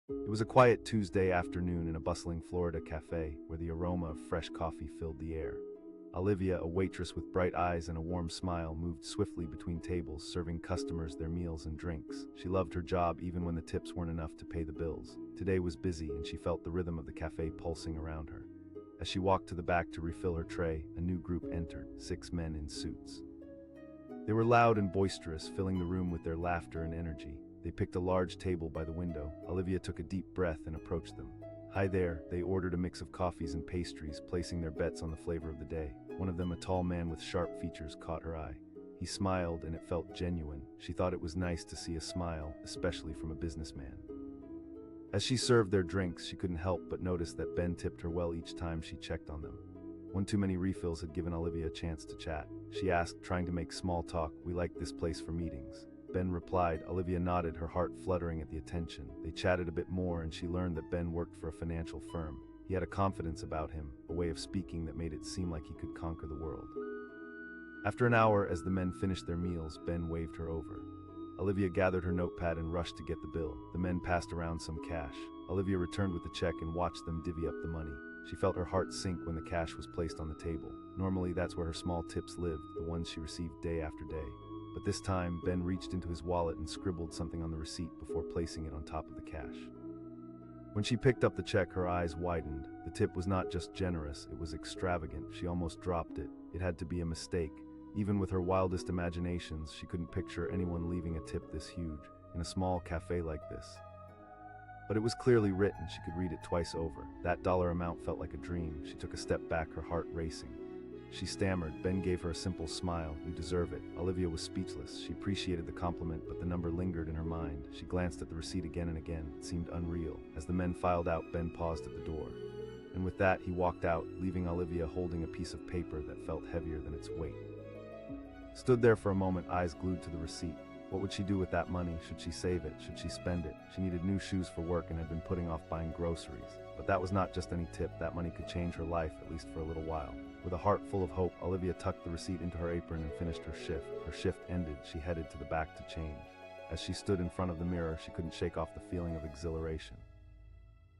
It was a quiet Tuesday afternoon in a bustling Florida café where the aroma of fresh coffee filled the air. Olivia, a waitress with bright eyes and a warm smile, moved swiftly between tables, serving customers their meals and drinks. She loved her job even when the tips weren't enough to pay the bills. Today was busy and she felt the rhythm of the café pulsing around her. As she walked to the back to refill her tray, a new group entered, 6 men in suits. They were loud and boisterous, filling the room with their laughter and energy. They picked a large table by the window. Olivia took a deep breath and approached them. "Hi there," they ordered a mix of coffees and pastries, placing their bets on the flavor of the day. One of them, a tall man with sharp features, caught her eye. He smiled and it felt genuine. She thought it was nice to see a smile, especially from a businessman. As she served their drinks, she couldn't help but notice that Ben tipped her well each time she checked on them. One too many refills had given Olivia a chance to chat. She asked, trying to make small talk, "We like this place for meetings." Ben replied. Olivia nodded, her heart fluttering at the attention. They chatted a bit more and she learned that Ben worked for a financial firm. He had a confidence about him, a way of speaking that made it seem like he could conquer the world. After an hour, as the men finished their meals, Ben waved her over. Olivia gathered her notepad and rushed to get the bill. The men passed around some cash. Olivia returned with the check and watched them divvy up the money. She felt her heart sink when the cash was placed on the table. Normally, that's where her small tips lived, the ones she received day after day. But this time, Ben reached into his wallet and scribbled something on the receipt before placing it on top of the cash. When she picked up the check, her eyes widened. The tip was not just generous, it was extravagant. She almost dropped it. It had to be a mistake. Even with her wildest imaginations, she couldn't picture anyone leaving a tip this huge, in a small cafe like this. But it was clearly written. She could read it twice over. That dollar amount felt like a dream. She took a step back, her heart racing. She stammered. Ben gave her a simple smile. "You deserve it." Olivia was speechless. She appreciated the compliment, but the number lingered in her mind. She glanced at the receipt again and again. It seemed unreal. As the men filed out, Ben paused at the door. And with that, he walked out, leaving Olivia holding a piece of paper that felt heavier than its weight. Stood there for a moment, eyes glued to the receipt. What would she do with that money? Should she save it? Should she spend it? She needed new shoes for work and had been putting off buying groceries. But that was not just any tip. That money could change her life, at least for a little while. With a heart full of hope, Olivia tucked the receipt into her apron and finished her shift. Her shift ended. She headed to the back to change. As she stood in front of the mirror, she couldn't shake off the feeling of exhilaration.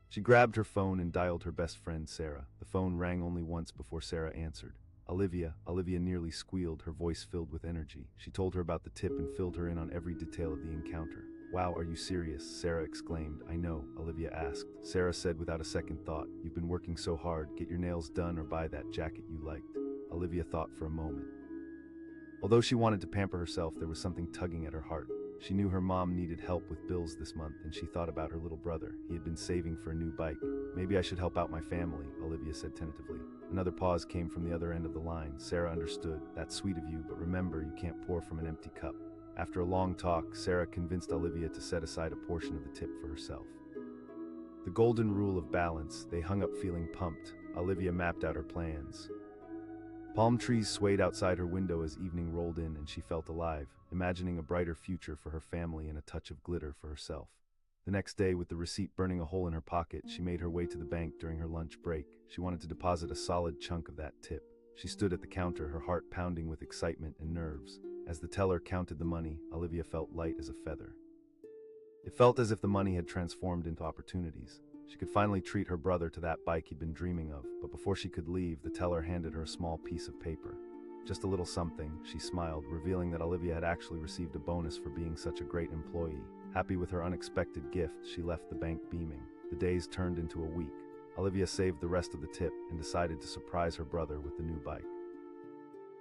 She grabbed her phone and dialed her best friend, Sarah. The phone rang only once before Sarah answered. Olivia nearly squealed, her voice filled with energy. She told her about the tip and filled her in on every detail of the encounter. "Wow, are you serious?" Sarah exclaimed. "I know," Olivia asked. Sarah said without a second thought, "You've been working so hard. Get your nails done or buy that jacket you liked." Olivia thought for a moment. Although she wanted to pamper herself, there was something tugging at her heart. She knew her mom needed help with bills this month, and she thought about her little brother. He had been saving for a new bike. "Maybe I should help out my family," Olivia said tentatively. Another pause came from the other end of the line. Sarah understood. "That's sweet of you, but remember, you can't pour from an empty cup." After a long talk, Sarah convinced Olivia to set aside a portion of the tip for herself. The golden rule of balance. They hung up feeling pumped. Olivia mapped out her plans. Palm trees swayed outside her window as evening rolled in, and she felt alive, imagining a brighter future for her family and a touch of glitter for herself. The next day, with the receipt burning a hole in her pocket, she made her way to the bank during her lunch break. She wanted to deposit a solid chunk of that tip. She stood at the counter, her heart pounding with excitement and nerves. As the teller counted the money, Olivia felt light as a feather. It felt as if the money had transformed into opportunities. She could finally treat her brother to that bike he'd been dreaming of, but before she could leave, the teller handed her a small piece of paper. "Just a little something," she smiled, revealing that Olivia had actually received a bonus for being such a great employee. Happy with her unexpected gift, she left the bank beaming. The days turned into a week. Olivia saved the rest of the tip and decided to surprise her brother with the new bike.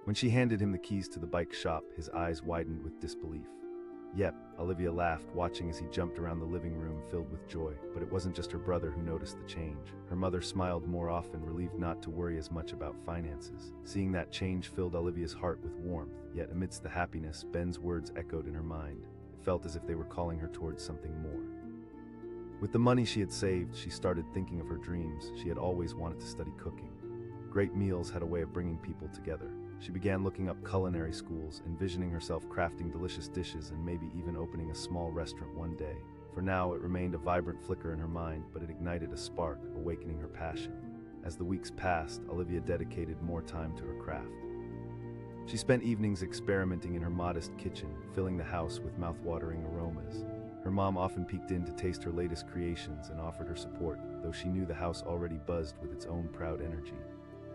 When she handed him the keys to the bike shop, his eyes widened with disbelief. "Yep," Olivia laughed, watching as he jumped around the living room filled with joy. But it wasn't just her brother who noticed the change. Her mother smiled more often, relieved not to worry as much about finances. Seeing that change filled Olivia's heart with warmth, yet amidst the happiness, Ben's words echoed in her mind. It felt as if they were calling her towards something more. With the money she had saved, she started thinking of her dreams. She had always wanted to study cooking. Great meals had a way of bringing people together. She began looking up culinary schools, envisioning herself crafting delicious dishes and maybe even opening a small restaurant one day. For now, it remained a vibrant flicker in her mind, but it ignited a spark, awakening her passion. As the weeks passed, Olivia dedicated more time to her craft. She spent evenings experimenting in her modest kitchen, filling the house with mouth-watering aromas. Her mom often peeked in to taste her latest creations and offered her support, though she knew the house already buzzed with its own proud energy.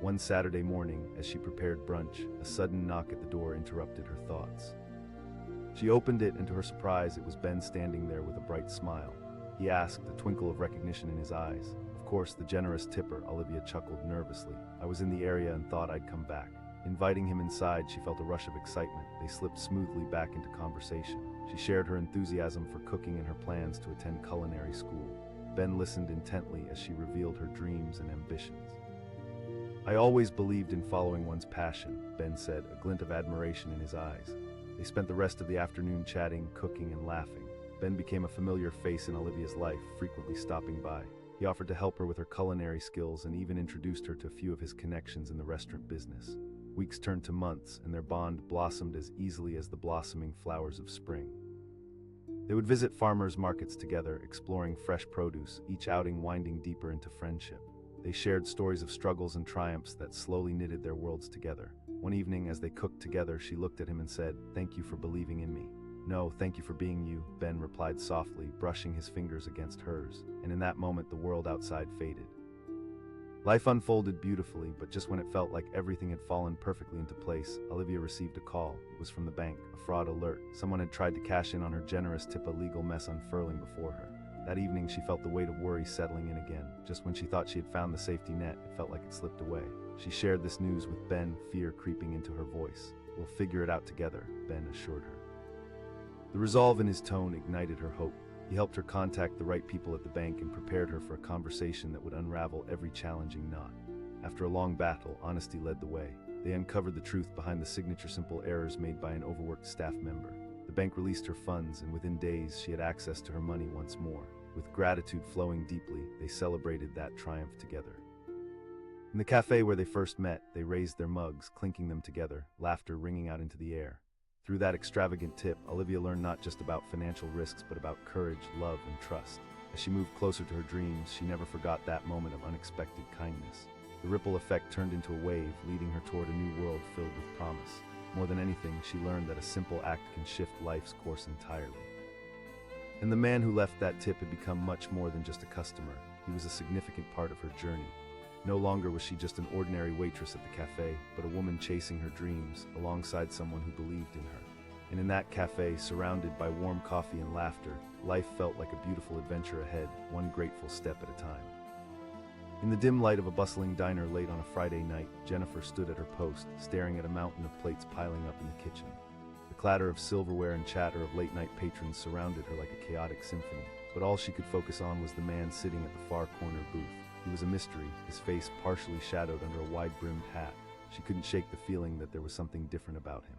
One Saturday morning, as she prepared brunch, a sudden knock at the door interrupted her thoughts. She opened it, and to her surprise, it was Ben standing there with a bright smile. He asked, a twinkle of recognition in his eyes. Of course, the generous tipper, Olivia chuckled nervously. I was in the area and thought I'd come back. Inviting him inside, she felt a rush of excitement. They slipped smoothly back into conversation. She shared her enthusiasm for cooking and her plans to attend culinary school. Ben listened intently as she revealed her dreams and ambitions. I always believed in following one's passion, Ben said, a glint of admiration in his eyes. They spent the rest of the afternoon chatting, cooking, and laughing. Ben became a familiar face in Olivia's life, frequently stopping by. He offered to help her with her culinary skills and even introduced her to a few of his connections in the restaurant business. Weeks turned to months, and their bond blossomed as easily as the blossoming flowers of spring. They would visit farmers' markets together, exploring fresh produce, each outing winding deeper into friendship. They shared stories of struggles and triumphs that slowly knitted their worlds together. One evening, as they cooked together, she looked at him and said, "Thank you for believing in me." "No, thank you for being you," Ben replied softly, brushing his fingers against hers, and in that moment the world outside faded. Life unfolded beautifully, but just when it felt like everything had fallen perfectly into place, Olivia received a call. It was from the bank, a fraud alert. Someone had tried to cash in on her generous tip, a legal mess unfurling before her. That evening, she felt the weight of worry settling in again. Just when she thought she had found the safety net, it felt like it slipped away. She shared this news with Ben, fear creeping into her voice. "We'll figure it out together," Ben assured her. The resolve in his tone ignited her hope. He helped her contact the right people at the bank and prepared her for a conversation that would unravel every challenging knot. After a long battle, honesty led the way. They uncovered the truth behind the signature simple errors made by an overworked staff member. The bank released her funds, and within days she had access to her money once more. With gratitude flowing deeply, they celebrated that triumph together. In the cafe where they first met, they raised their mugs, clinking them together, laughter ringing out into the air. Through that extravagant tip, Olivia learned not just about financial risks, but about courage, love, and trust. As she moved closer to her dreams, she never forgot that moment of unexpected kindness. The ripple effect turned into a wave, leading her toward a new world filled with promise. More than anything, she learned that a simple act can shift life's course entirely. And the man who left that tip had become much more than just a customer. He was a significant part of her journey. No longer was she just an ordinary waitress at the cafe, but a woman chasing her dreams alongside someone who believed in her. And in that cafe, surrounded by warm coffee and laughter, life felt like a beautiful adventure ahead, one grateful step at a time. In the dim light of a bustling diner late on a Friday night, Jennifer stood at her post, staring at a mountain of plates piling up in the kitchen. The clatter of silverware and chatter of late-night patrons surrounded her like a chaotic symphony, but all she could focus on was the man sitting at the far corner booth. He was a mystery, his face partially shadowed under a wide-brimmed hat. She couldn't shake the feeling that there was something different about him.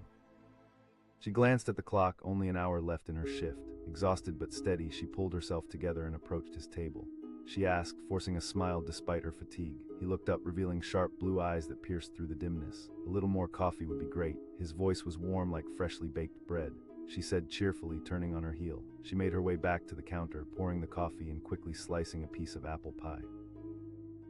She glanced at the clock, only an hour left in her shift. Exhausted but steady, she pulled herself together and approached his table. She asked, forcing a smile despite her fatigue. He looked up, revealing sharp blue eyes that pierced through the dimness. "A little more coffee would be great." His voice was warm like freshly baked bread. She said cheerfully, turning on her heel. She made her way back to the counter, pouring the coffee and quickly slicing a piece of apple pie.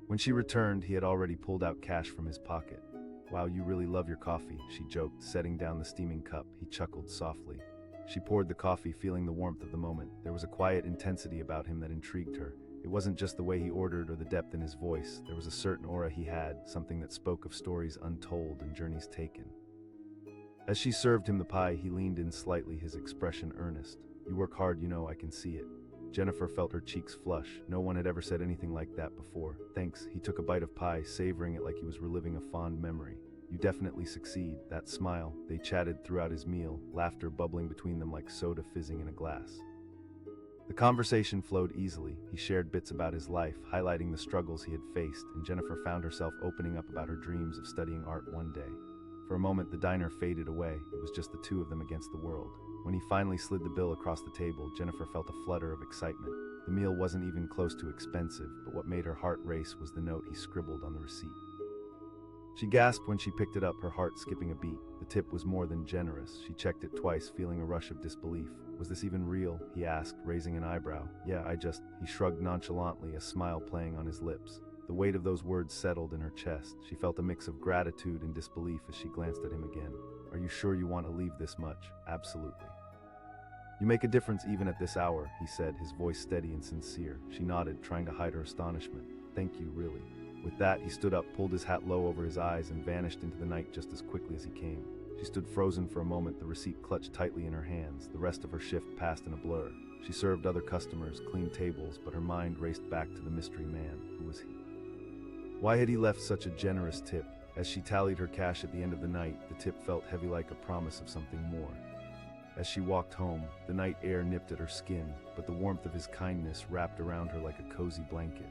When she returned, he had already pulled out cash from his pocket. "Wow, you really love your coffee," she joked, setting down the steaming cup. He chuckled softly. She poured the coffee, feeling the warmth of the moment. There was a quiet intensity about him that intrigued her. It wasn't just the way he ordered or the depth in his voice. There was a certain aura he had, something that spoke of stories untold and journeys taken. As she served him the pie, he leaned in slightly, his expression earnest. "You work hard, you know, I can see it." Jennifer felt her cheeks flush. No one had ever said anything like that before. "Thanks." He took a bite of pie, savoring it like he was reliving a fond memory. "You definitely succeed." That smile. They chatted throughout his meal, laughter bubbling between them like soda fizzing in a glass. The conversation flowed easily. He shared bits about his life, highlighting the struggles he had faced, and Jennifer found herself opening up about her dreams of studying art one day. For a moment, the diner faded away. It was just the two of them against the world. When he finally slid the bill across the table, Jennifer felt a flutter of excitement. The meal wasn't even close to expensive, but what made her heart race was the note he scribbled on the receipt. She gasped when she picked it up, her heart skipping a beat. The tip was more than generous. She checked it twice, feeling a rush of disbelief. "Was this even real?" he asked, raising an eyebrow. "Yeah, He shrugged nonchalantly, a smile playing on his lips. The weight of those words settled in her chest. She felt a mix of gratitude and disbelief as she glanced at him again. "Are you sure you want to leave this much?" "Absolutely." "You make a difference even at this hour," he said, his voice steady and sincere. She nodded, trying to hide her astonishment. "Thank you, really." With that, he stood up, pulled his hat low over his eyes, and vanished into the night just as quickly as he came. She stood frozen for a moment, the receipt clutched tightly in her hands. The rest of her shift passed in a blur. She served other customers, cleaned tables, but her mind raced back to the mystery man. Who was he? Why had he left such a generous tip? As she tallied her cash at the end of the night, the tip felt heavy, like a promise of something more. As she walked home, the night air nipped at her skin, but the warmth of his kindness wrapped around her like a cozy blanket.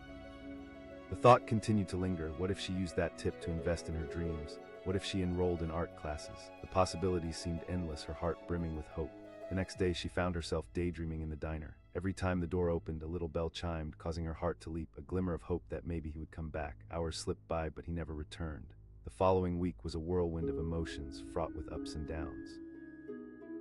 The thought continued to linger. What if she used that tip to invest in her dreams? What if she enrolled in art classes? The possibilities seemed endless, her heart brimming with hope. The next day, she found herself daydreaming in the diner. Every time the door opened, a little bell chimed, causing her heart to leap, a glimmer of hope that maybe he would come back. Hours slipped by, but he never returned. The following week was a whirlwind of emotions, fraught with ups and downs.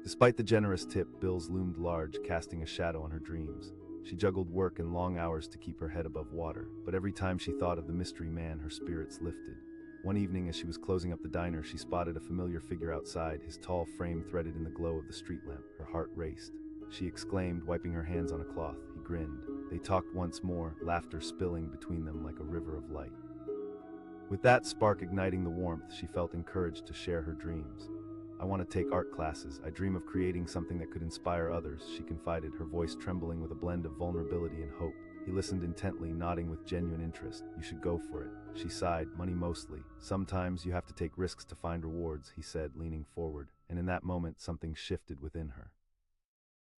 Despite the generous tip, bills loomed large, casting a shadow on her dreams. She juggled work and long hours to keep her head above water, but every time she thought of the mystery man, her spirits lifted. One evening, as she was closing up the diner, she spotted a familiar figure outside, his tall frame threaded in the glow of the street lamp. Her heart raced. She exclaimed, wiping her hands on a cloth. He grinned. They talked once more, laughter spilling between them like a river of light. With that spark igniting the warmth, she felt encouraged to share her dreams. "I want to take art classes. I dream of creating something that could inspire others," she confided, her voice trembling with a blend of vulnerability and hope. He listened intently, nodding with genuine interest. "You should go for it." She sighed, "Money mostly. Sometimes you have to take risks to find rewards," he said, leaning forward, and in that moment something shifted within her.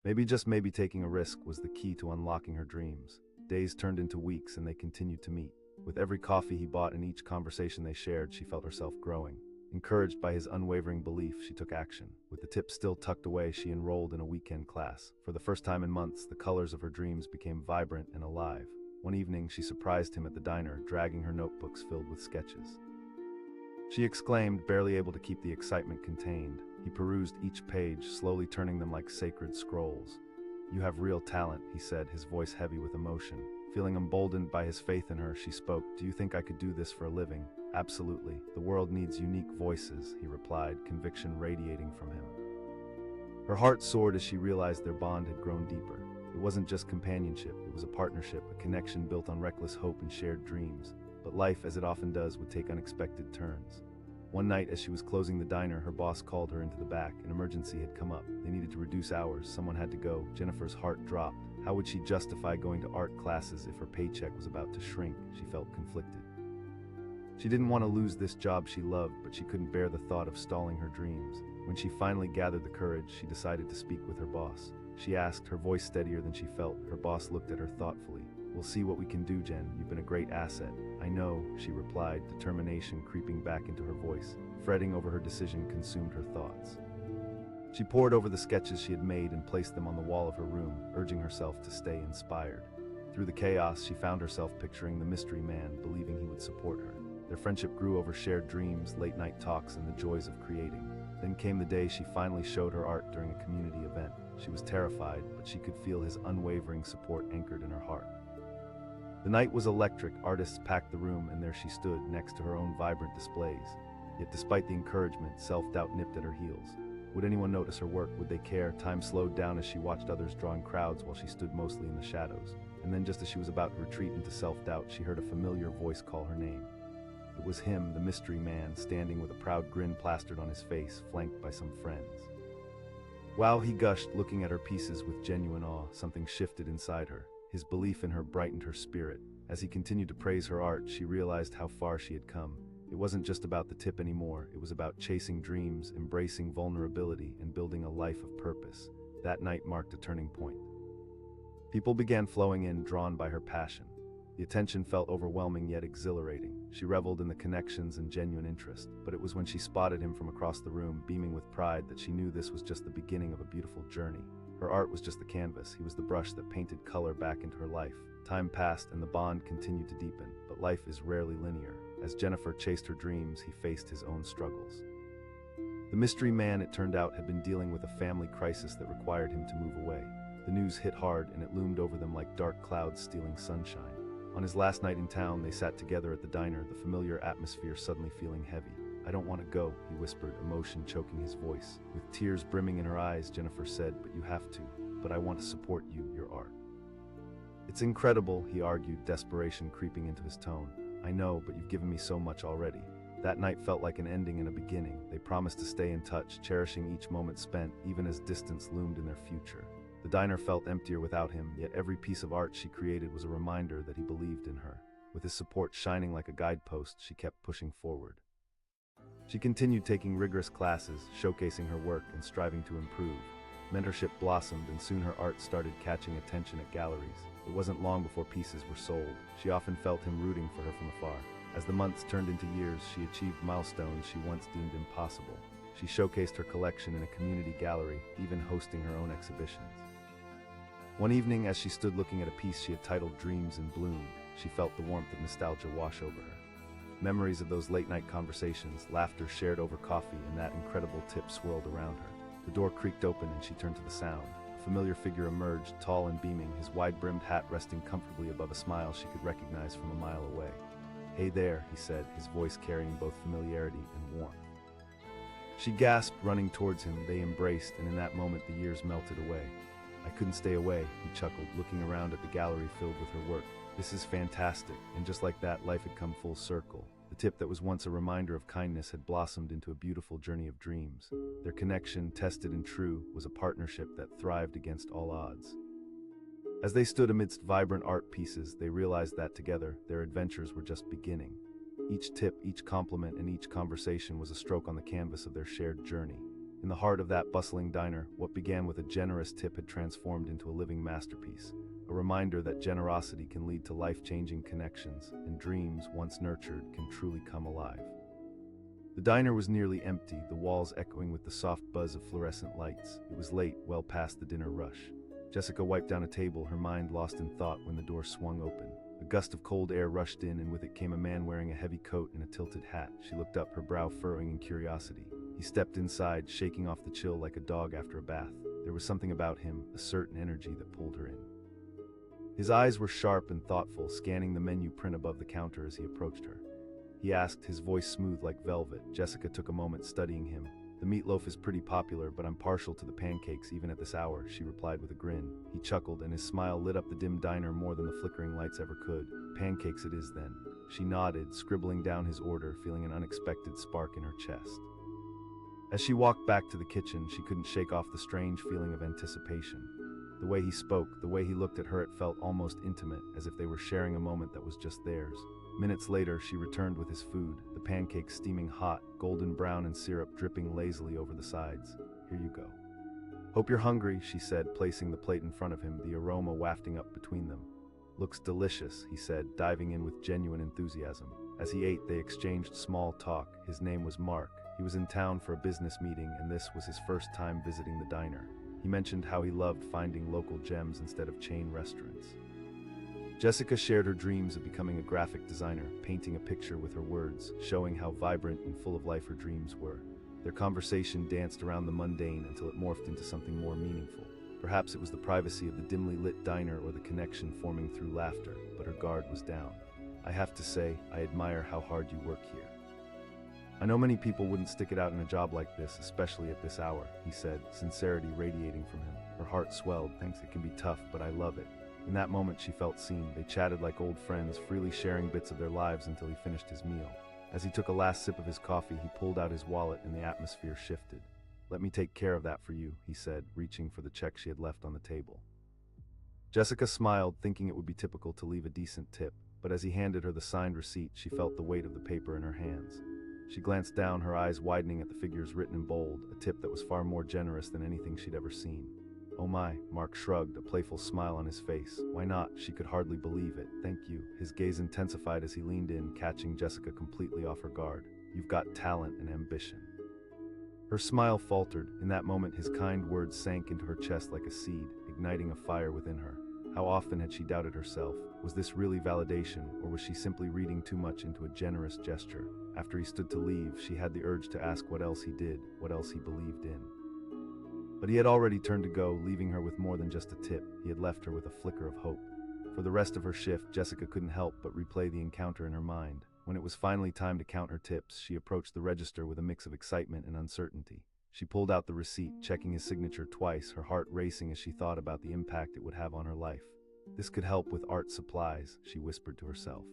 Maybe, just maybe, taking a risk was the key to unlocking her dreams. Days turned into weeks, and they continued to meet. With every coffee he bought and each conversation they shared, she felt herself growing. Encouraged by his unwavering belief, she took action. With the tip still tucked away, she enrolled in a weekend class. For the first time in months, the colors of her dreams became vibrant and alive. One evening, she surprised him at the diner, dragging her notebooks filled with sketches. She exclaimed, barely able to keep the excitement contained. He perused each page, slowly turning them like sacred scrolls. "You have real talent," he said, his voice heavy with emotion. Feeling emboldened by his faith in her, she spoke. "Do you think I could do this for a living?" "Absolutely. The world needs unique voices," he replied, conviction radiating from him. Her heart soared as she realized their bond had grown deeper. It wasn't just companionship, it was a partnership, a connection built on reckless hope and shared dreams. But life, as it often does, would take unexpected turns. One night, as she was closing the diner, her boss called her into the back. An emergency had come up. They needed to reduce hours. Someone had to go. Jennifer's heart dropped. How would she justify going to art classes if her paycheck was about to shrink? She felt conflicted. She didn't want to lose this job she loved, but she couldn't bear the thought of stalling her dreams. When she finally gathered the courage, she decided to speak with her boss. She asked, her voice steadier than she felt. Her boss looked at her thoughtfully. "We'll see what we can do, Jen. You've been a great asset." "I know," she replied, determination creeping back into her voice. Fretting over her decision consumed her thoughts. She pored over the sketches she had made and placed them on the wall of her room, urging herself to stay inspired. Through the chaos, she found herself picturing the mystery man, believing he would support her. Their friendship grew over shared dreams, late-night talks, and the joys of creating. Then came the day she finally showed her art during a community event. She was terrified, but she could feel his unwavering support anchored in her heart. The night was electric. Artists packed the room, and there she stood, next to her own vibrant displays. Yet despite the encouragement, self-doubt nipped at her heels. Would anyone notice her work? Would they care? Time slowed down as she watched others drawing crowds while she stood mostly in the shadows. And then, just as she was about to retreat into self-doubt, she heard a familiar voice call her name. It was him, the mystery man, standing with a proud grin plastered on his face, flanked by some friends. "Wow," he gushed, looking at her pieces with genuine awe. Something shifted inside her. His belief in her brightened her spirit. As he continued to praise her art, she realized how far she had come. It wasn't just about the tip anymore. It was about chasing dreams, embracing vulnerability, and building a life of purpose. That night marked a turning point. People began flowing in, drawn by her passion. The attention felt overwhelming yet exhilarating. She reveled in the connections and genuine interest. But it was when she spotted him from across the room, beaming with pride, that she knew this was just the beginning of a beautiful journey. Her art was just the canvas. He was the brush that painted color back into her life. Time passed and the bond continued to deepen, but life is rarely linear. As Jennifer chased her dreams, he faced his own struggles. The mystery man, it turned out, had been dealing with a family crisis that required him to move away. The news hit hard, and it loomed over them like dark clouds stealing sunshine. On his last night in town, they sat together at the diner, the familiar atmosphere suddenly feeling heavy. I don't want to go, he whispered, emotion choking his voice. With tears brimming in her eyes, Jennifer said, but you have to. But I want to support you, your art. It's incredible, he argued, desperation creeping into his tone. I know, but you've given me so much already. That night felt like an ending and a beginning. They promised to stay in touch, cherishing each moment spent, even as distance loomed in their future. The diner felt emptier without him, yet every piece of art she created was a reminder that he believed in her. With his support shining like a guidepost, she kept pushing forward. She continued taking rigorous classes, showcasing her work and striving to improve. Mentorship blossomed, and soon her art started catching attention at galleries. It wasn't long before pieces were sold. She often felt him rooting for her from afar. As the months turned into years, she achieved milestones she once deemed impossible. She showcased her collection in a community gallery, even hosting her own exhibitions. One evening, as she stood looking at a piece she had titled Dreams in Bloom, she felt the warmth of nostalgia wash over her. Memories of those late-night conversations, laughter shared over coffee, and that incredible tip swirled around her. The door creaked open and she turned to the sound. A familiar figure emerged, tall and beaming, his wide-brimmed hat resting comfortably above a smile she could recognize from a mile away. Hey there, he said, his voice carrying both familiarity and warmth. She gasped, running towards him. They embraced, and in that moment the years melted away. I couldn't stay away, he chuckled, looking around at the gallery filled with her work. This is fantastic, and just like that, life had come full circle. The tip that was once a reminder of kindness had blossomed into a beautiful journey of dreams. Their connection, tested and true, was a partnership that thrived against all odds. As they stood amidst vibrant art pieces, they realized that together, their adventures were just beginning. Each tip, each compliment, and each conversation was a stroke on the canvas of their shared journey. In the heart of that bustling diner, what began with a generous tip had transformed into a living masterpiece, a reminder that generosity can lead to life-changing connections, and dreams, once nurtured, can truly come alive. The diner was nearly empty, the walls echoing with the soft buzz of fluorescent lights. It was late, well past the dinner rush. Jessica wiped down a table, her mind lost in thought, when the door swung open. A gust of cold air rushed in, and with it came a man wearing a heavy coat and a tilted hat. She looked up, her brow furrowing in curiosity. He stepped inside, shaking off the chill like a dog after a bath. There was something about him, a certain energy that pulled her in. His eyes were sharp and thoughtful, scanning the menu print above the counter as he approached her. He asked, his voice smooth like velvet. Jessica took a moment studying him. The meatloaf is pretty popular, but I'm partial to the pancakes even at this hour, she replied with a grin. He chuckled, and his smile lit up the dim diner more than the flickering lights ever could. Pancakes it is then. She nodded, scribbling down his order, feeling an unexpected spark in her chest. As she walked back to the kitchen, she couldn't shake off the strange feeling of anticipation. The way he spoke, the way he looked at her, it felt almost intimate, as if they were sharing a moment that was just theirs. Minutes later, she returned with his food, the pancakes steaming hot, golden brown and syrup dripping lazily over the sides. Here you go. Hope you're hungry, she said, placing the plate in front of him, the aroma wafting up between them. Looks delicious, he said, diving in with genuine enthusiasm. As he ate, they exchanged small talk. His name was Mark. He was in town for a business meeting, and this was his first time visiting the diner. He mentioned how he loved finding local gems instead of chain restaurants. Jessica shared her dreams of becoming a graphic designer, painting a picture with her words, showing how vibrant and full of life her dreams were. Their conversation danced around the mundane until it morphed into something more meaningful. Perhaps it was the privacy of the dimly lit diner or the connection forming through laughter, but her guard was down. I have to say, I admire how hard you work here. I know many people wouldn't stick it out in a job like this, especially at this hour, he said, sincerity radiating from him. Her heart swelled. Thanks, it can be tough, but I love it. In that moment, she felt seen. They chatted like old friends, freely sharing bits of their lives until he finished his meal. As he took a last sip of his coffee, he pulled out his wallet and the atmosphere shifted. Let me take care of that for you, he said, reaching for the check she had left on the table. Jessica smiled, thinking it would be typical to leave a decent tip, but as he handed her the signed receipt, she felt the weight of the paper in her hands. She glanced down, her eyes widening at the figures written in bold, a tip that was far more generous than anything she'd ever seen. Oh my, Mark shrugged, a playful smile on his face. Why not? She could hardly believe it. Thank you. His gaze intensified as he leaned in, catching Jessica completely off her guard. You've got talent and ambition. Her smile faltered. In that moment, his kind words sank into her chest like a seed, igniting a fire within her. How often had she doubted herself? Was this really validation, or was she simply reading too much into a generous gesture? After he stood to leave, she had the urge to ask what else he did, what else he believed in. But he had already turned to go, leaving her with more than just a tip. He had left her with a flicker of hope. For the rest of her shift, Jessica couldn't help but replay the encounter in her mind. When it was finally time to count her tips, she approached the register with a mix of excitement and uncertainty. She pulled out the receipt, checking his signature twice, her heart racing as she thought about the impact it would have on her life. This could help with art supplies, she whispered to herself.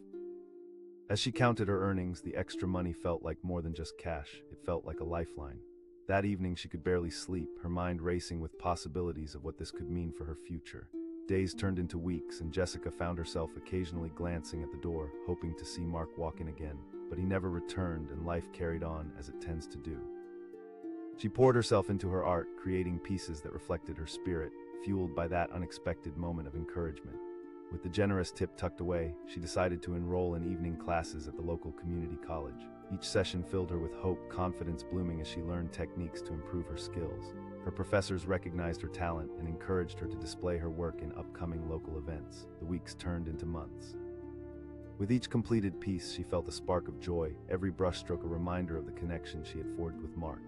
As she counted her earnings, the extra money felt like more than just cash. It felt like a lifeline. That evening she could barely sleep, her mind racing with possibilities of what this could mean for her future. Days turned into weeks, and Jessica found herself occasionally glancing at the door, hoping to see Mark walk in again. But he never returned, and life carried on as it tends to do. She poured herself into her art, creating pieces that reflected her spirit, fueled by that unexpected moment of encouragement. With the generous tip tucked away, she decided to enroll in evening classes at the local community college. Each session filled her with hope, confidence blooming as she learned techniques to improve her skills. Her professors recognized her talent and encouraged her to display her work in upcoming local events. The weeks turned into months. With each completed piece, she felt a spark of joy, every brushstroke a reminder of the connection she had forged with Mark.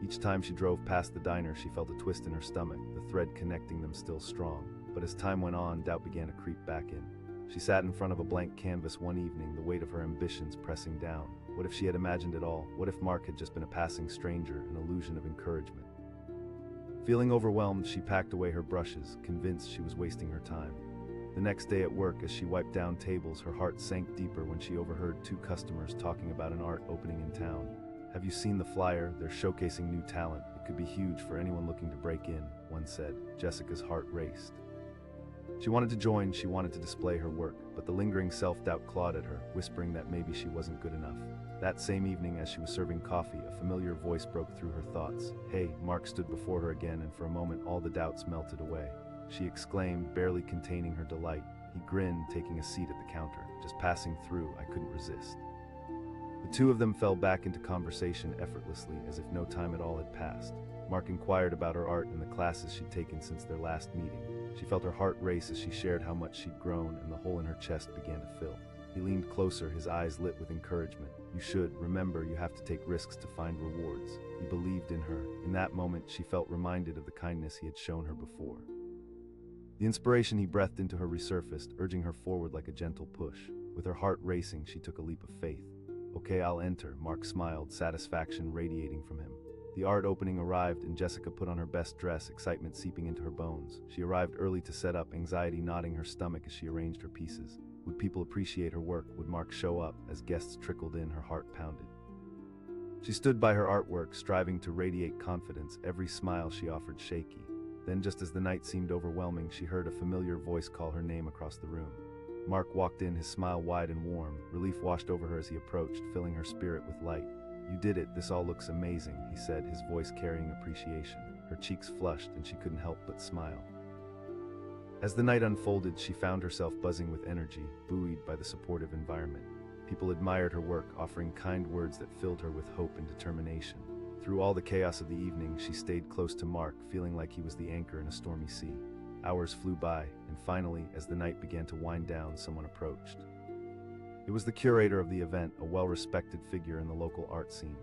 Each time she drove past the diner, she felt a twist in her stomach, the thread connecting them still strong. But as time went on, doubt began to creep back in. She sat in front of a blank canvas one evening, the weight of her ambitions pressing down. What if she had imagined it all? What if Mark had just been a passing stranger, an illusion of encouragement? Feeling overwhelmed, she packed away her brushes, convinced she was wasting her time. The next day at work, as she wiped down tables, her heart sank deeper when she overheard two customers talking about an art opening in town. "Have you seen the flyer? They're showcasing new talent. It could be huge for anyone looking to break in," one said. Jessica's heart raced. She wanted to join, she wanted to display her work, but the lingering self-doubt clawed at her, whispering that maybe she wasn't good enough. That same evening, as she was serving coffee, a familiar voice broke through her thoughts. "Hey," Mark stood before her again, and for a moment all the doubts melted away. She exclaimed, barely containing her delight. He grinned, taking a seat at the counter. "Just passing through, I couldn't resist." The two of them fell back into conversation effortlessly, as if no time at all had passed. Mark inquired about her art and the classes she'd taken since their last meeting. She felt her heart race as she shared how much she'd grown, and the hole in her chest began to fill. He leaned closer, his eyes lit with encouragement. "You should. Remember, you have to take risks to find rewards." He believed in her. In that moment, she felt reminded of the kindness he had shown her before. The inspiration he breathed into her resurfaced, urging her forward like a gentle push. With her heart racing, she took a leap of faith. "Okay, I'll enter," Mark smiled, satisfaction radiating from him. The art opening arrived, and Jessica put on her best dress, excitement seeping into her bones. She arrived early to set up, anxiety knotting her stomach as she arranged her pieces. Would people appreciate her work? Would Mark show up? As guests trickled in, her heart pounded. She stood by her artwork, striving to radiate confidence, every smile she offered shaky. Then, just as the night seemed overwhelming, she heard a familiar voice call her name across the room. Mark walked in, his smile wide and warm. Relief washed over her as he approached, filling her spirit with light. "You did it, this all looks amazing," he said, his voice carrying appreciation. Her cheeks flushed, and she couldn't help but smile. As the night unfolded, she found herself buzzing with energy, buoyed by the supportive environment. People admired her work, offering kind words that filled her with hope and determination. Through all the chaos of the evening, she stayed close to Mark, feeling like he was the anchor in a stormy sea. Hours flew by, and finally, as the night began to wind down, someone approached. It was the curator of the event, a well-respected figure in the local art scene.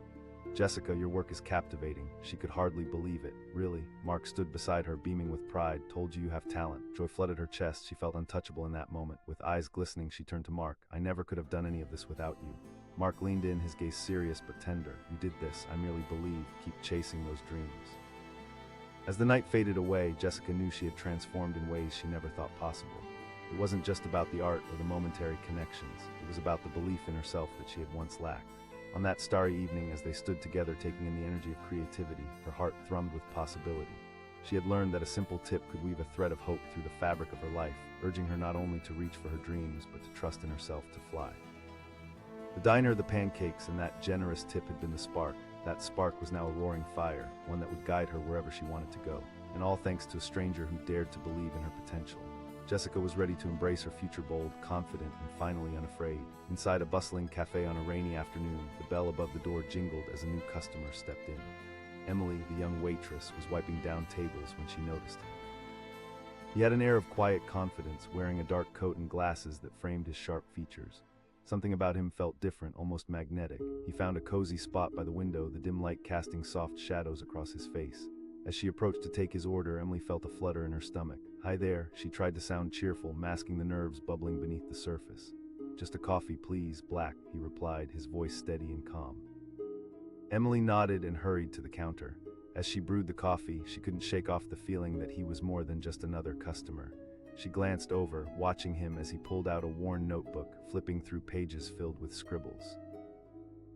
"Jessica, your work is captivating." She could hardly believe it. "Really?" Mark stood beside her, beaming with pride. "Told you have talent." Joy flooded her chest. She felt untouchable in that moment. With eyes glistening, she turned to Mark. "I never could have done any of this without you." Mark leaned in, his gaze serious but tender. "You did this. I merely believe. Keep chasing those dreams." As the night faded away, Jessica knew she had transformed in ways she never thought possible. It wasn't just about the art or the momentary connections. It was about the belief in herself that she had once lacked. On that starry evening, as they stood together taking in the energy of creativity, her heart thrummed with possibility. She had learned that a simple tip could weave a thread of hope through the fabric of her life, urging her not only to reach for her dreams, but to trust in herself to fly. The diner, the pancakes, and that generous tip had been the spark. That spark was now a roaring fire, one that would guide her wherever she wanted to go, and all thanks to a stranger who dared to believe in her potential. Jessica was ready to embrace her future bold, confident, and finally unafraid. Inside a bustling café on a rainy afternoon, the bell above the door jingled as a new customer stepped in. Emily, the young waitress, was wiping down tables when she noticed him. He had an air of quiet confidence, wearing a dark coat and glasses that framed his sharp features. Something about him felt different, almost magnetic. He found a cozy spot by the window, the dim light casting soft shadows across his face. As she approached to take his order, Emily felt a flutter in her stomach. "Hi there," she tried to sound cheerful, masking the nerves bubbling beneath the surface. "Just a coffee, please, black," he replied, his voice steady and calm. Emily nodded and hurried to the counter. As she brewed the coffee, she couldn't shake off the feeling that he was more than just another customer. She glanced over, watching him as he pulled out a worn notebook, flipping through pages filled with scribbles.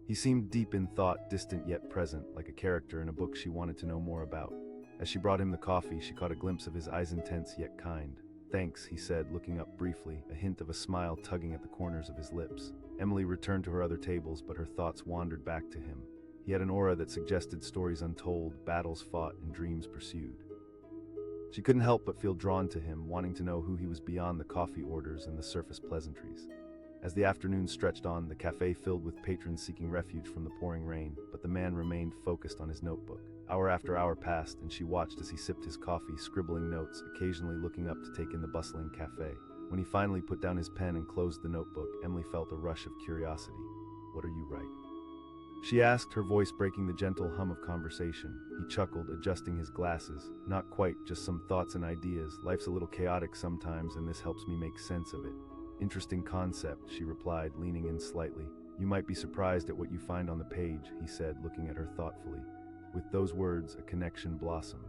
He seemed deep in thought, distant yet present, like a character in a book she wanted to know more about. As she brought him the coffee, she caught a glimpse of his eyes, intense yet kind. "Thanks," he said, looking up briefly, a hint of a smile tugging at the corners of his lips. Emily returned to her other tables, but her thoughts wandered back to him. He had an aura that suggested stories untold, battles fought, and dreams pursued. She couldn't help but feel drawn to him, wanting to know who he was beyond the coffee orders and the surface pleasantries. As the afternoon stretched on, the cafe filled with patrons seeking refuge from the pouring rain, but the man remained focused on his notebook. Hour after hour passed, and she watched as he sipped his coffee, scribbling notes, occasionally looking up to take in the bustling cafe. When he finally put down his pen and closed the notebook, Emily felt a rush of curiosity. "What are you writing?" she asked, her voice breaking the gentle hum of conversation. He chuckled, adjusting his glasses. "Not quite, just some thoughts and ideas. Life's a little chaotic sometimes, and this helps me make sense of it." "Interesting concept," she replied, leaning in slightly. "You might be surprised at what you find on the page," he said, looking at her thoughtfully. With those words, a connection blossomed.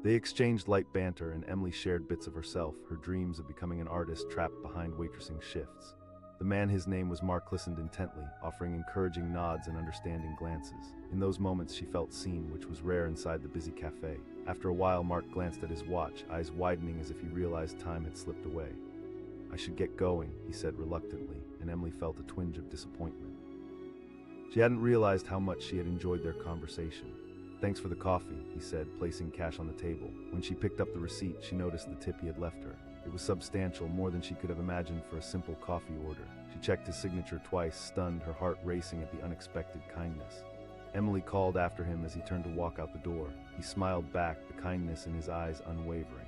They exchanged light banter, and Emily shared bits of herself, her dreams of becoming an artist trapped behind waitressing shifts. The man, his name was Mark, listened intently, offering encouraging nods and understanding glances. In those moments she felt seen, which was rare inside the busy cafe. After a while, Mark glanced at his watch, eyes widening as if he realized time had slipped away. "I should get going," he said reluctantly, and Emily felt a twinge of disappointment. She hadn't realized how much she had enjoyed their conversation. "Thanks for the coffee," he said, placing cash on the table. When she picked up the receipt, she noticed the tip he had left her. It was substantial, more than she could have imagined for a simple coffee order. She checked his signature twice, stunned, her heart racing at the unexpected kindness. Emily called after him as he turned to walk out the door. He smiled back, the kindness in his eyes unwavering.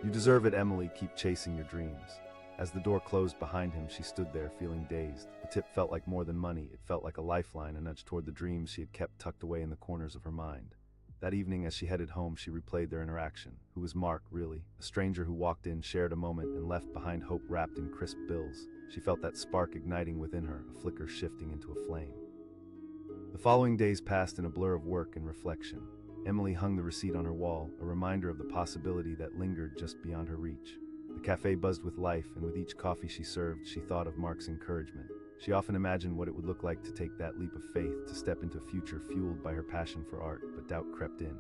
"You deserve it, Emily. Keep chasing your dreams." As the door closed behind him, she stood there, feeling dazed. The tip felt like more than money. It felt like a lifeline, a nudge toward the dreams she had kept tucked away in the corners of her mind. That evening, as she headed home, she replayed their interaction. Who was Mark, really? A stranger who walked in, shared a moment, and left behind hope wrapped in crisp bills. She felt that spark igniting within her, a flicker shifting into a flame. The following days passed in a blur of work and reflection. Emily hung the receipt on her wall, a reminder of the possibility that lingered just beyond her reach. The cafe buzzed with life, and with each coffee she served, she thought of Mark's encouragement. She often imagined what it would look like to take that leap of faith, to step into a future fueled by her passion for art, but doubt crept in.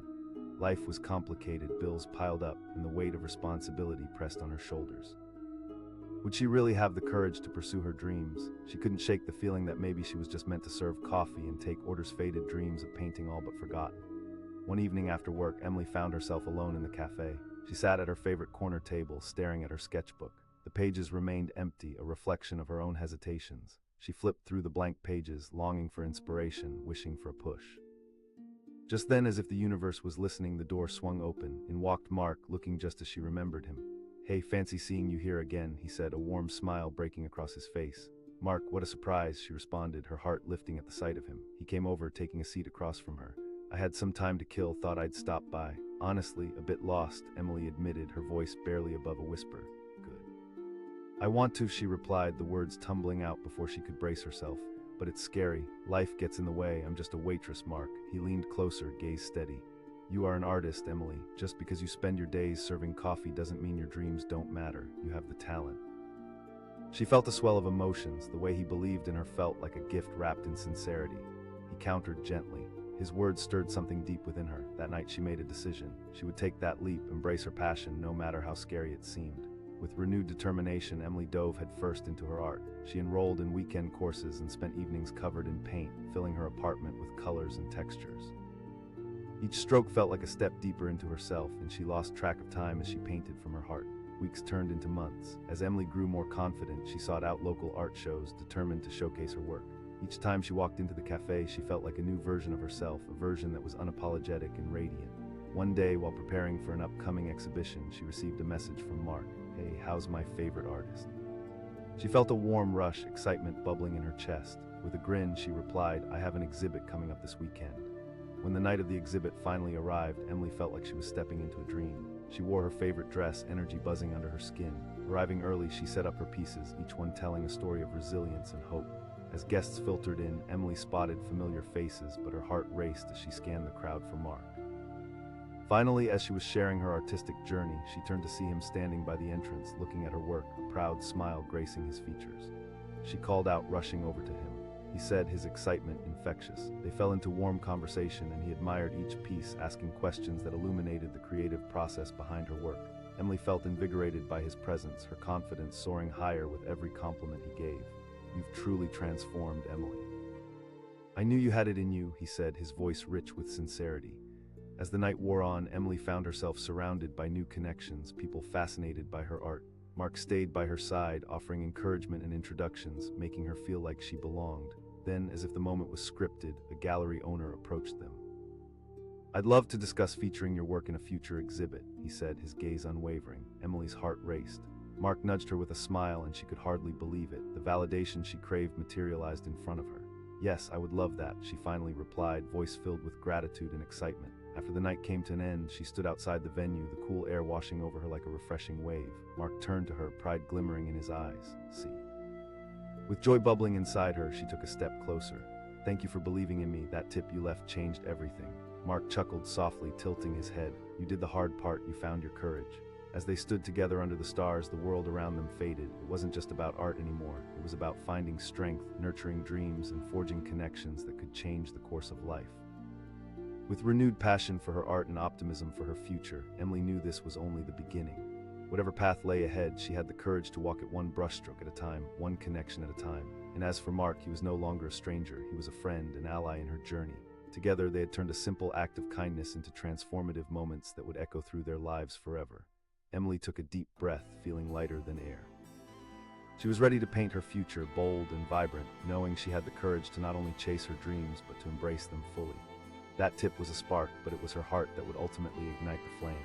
Life was complicated, bills piled up, and the weight of responsibility pressed on her shoulders. Would she really have the courage to pursue her dreams? She couldn't shake the feeling that maybe she was just meant to serve coffee and take orders, faded dreams of painting all but forgotten. One evening after work, Emily found herself alone in the cafe. She sat at her favorite corner table, staring at her sketchbook. The pages remained empty, a reflection of her own hesitations. She flipped through the blank pages, longing for inspiration, wishing for a push. Just then, as if the universe was listening, the door swung open. In walked Mark, looking just as she remembered him. "Hey, fancy seeing you here again," he said, a warm smile breaking across his face. "Mark, what a surprise," she responded, her heart lifting at the sight of him. He came over, taking a seat across from her. "I had some time to kill, thought I'd stop by." "Honestly, a bit lost," Emily admitted, her voice barely above a whisper. "Good." "I want to," she replied, the words tumbling out before she could brace herself. "But it's scary. Life gets in the way. I'm just a waitress, Mark." He leaned closer, gaze steady. "You are an artist, Emily. Just because you spend your days serving coffee doesn't mean your dreams don't matter. You have the talent." She felt a swell of emotions. The way he believed in her felt like a gift wrapped in sincerity. He countered gently. His words stirred something deep within her. That night she made a decision. She would take that leap, embrace her passion, no matter how scary it seemed. With renewed determination, Emily dove headfirst into her art. She enrolled in weekend courses and spent evenings covered in paint, filling her apartment with colors and textures. Each stroke felt like a step deeper into herself, and she lost track of time as she painted from her heart. Weeks turned into months. As Emily grew more confident, she sought out local art shows, determined to showcase her work. Each time she walked into the cafe, she felt like a new version of herself, a version that was unapologetic and radiant. One day, while preparing for an upcoming exhibition, she received a message from Mark. "Hey, how's my favorite artist?" She felt a warm rush, excitement bubbling in her chest. With a grin, she replied, "I have an exhibit coming up this weekend." When the night of the exhibit finally arrived, Emily felt like she was stepping into a dream. She wore her favorite dress, energy buzzing under her skin. Arriving early, she set up her pieces, each one telling a story of resilience and hope. As guests filtered in, Emily spotted familiar faces, but her heart raced as she scanned the crowd for Mark. Finally, as she was sharing her artistic journey, she turned to see him standing by the entrance, looking at her work, a proud smile gracing his features. She called out, rushing over to him. He said, his excitement infectious. They fell into warm conversation, and he admired each piece, asking questions that illuminated the creative process behind her work. Emily felt invigorated by his presence, her confidence soaring higher with every compliment he gave. "You've truly transformed, Emily." "I knew you had it in you," he said, his voice rich with sincerity. As the night wore on, Emily found herself surrounded by new connections, people fascinated by her art. Mark stayed by her side, offering encouragement and introductions, making her feel like she belonged. Then, as if the moment was scripted, a gallery owner approached them. "I'd love to discuss featuring your work in a future exhibit," he said, his gaze unwavering. Emily's heart raced. Mark nudged her with a smile, and she could hardly believe it. The validation she craved materialized in front of her. "Yes, I would love that," she finally replied, voice filled with gratitude and excitement. After the night came to an end, she stood outside the venue, the cool air washing over her like a refreshing wave. Mark turned to her, pride glimmering in his eyes. "See." With joy bubbling inside her, she took a step closer. "Thank you for believing in me. That tip you left changed everything." Mark chuckled softly, tilting his head. "You did the hard part. You found your courage." As they stood together under the stars, the world around them faded. It wasn't just about art anymore. It was about finding strength, nurturing dreams, and forging connections that could change the course of life. With renewed passion for her art and optimism for her future, Emily knew this was only the beginning. Whatever path lay ahead, she had the courage to walk it one brushstroke at a time, one connection at a time. And as for Mark, he was no longer a stranger. He was a friend, an ally in her journey. Together, they had turned a simple act of kindness into transformative moments that would echo through their lives forever. Emily took a deep breath, feeling lighter than air. She was ready to paint her future, bold and vibrant, knowing she had the courage to not only chase her dreams, but to embrace them fully. That tip was a spark, but it was her heart that would ultimately ignite the flame.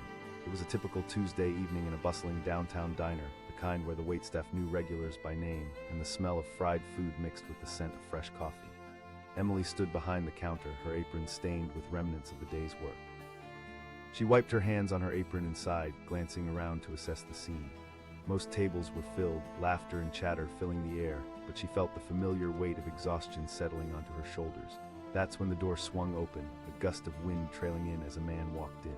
It was a typical Tuesday evening in a bustling downtown diner, the kind where the waitstaff knew regulars by name, and the smell of fried food mixed with the scent of fresh coffee. Emily stood behind the counter, her apron stained with remnants of the day's work. She wiped her hands on her apron and sighed, glancing around to assess the scene. Most tables were filled, laughter and chatter filling the air, but she felt the familiar weight of exhaustion settling onto her shoulders. That's when the door swung open, a gust of wind trailing in as a man walked in.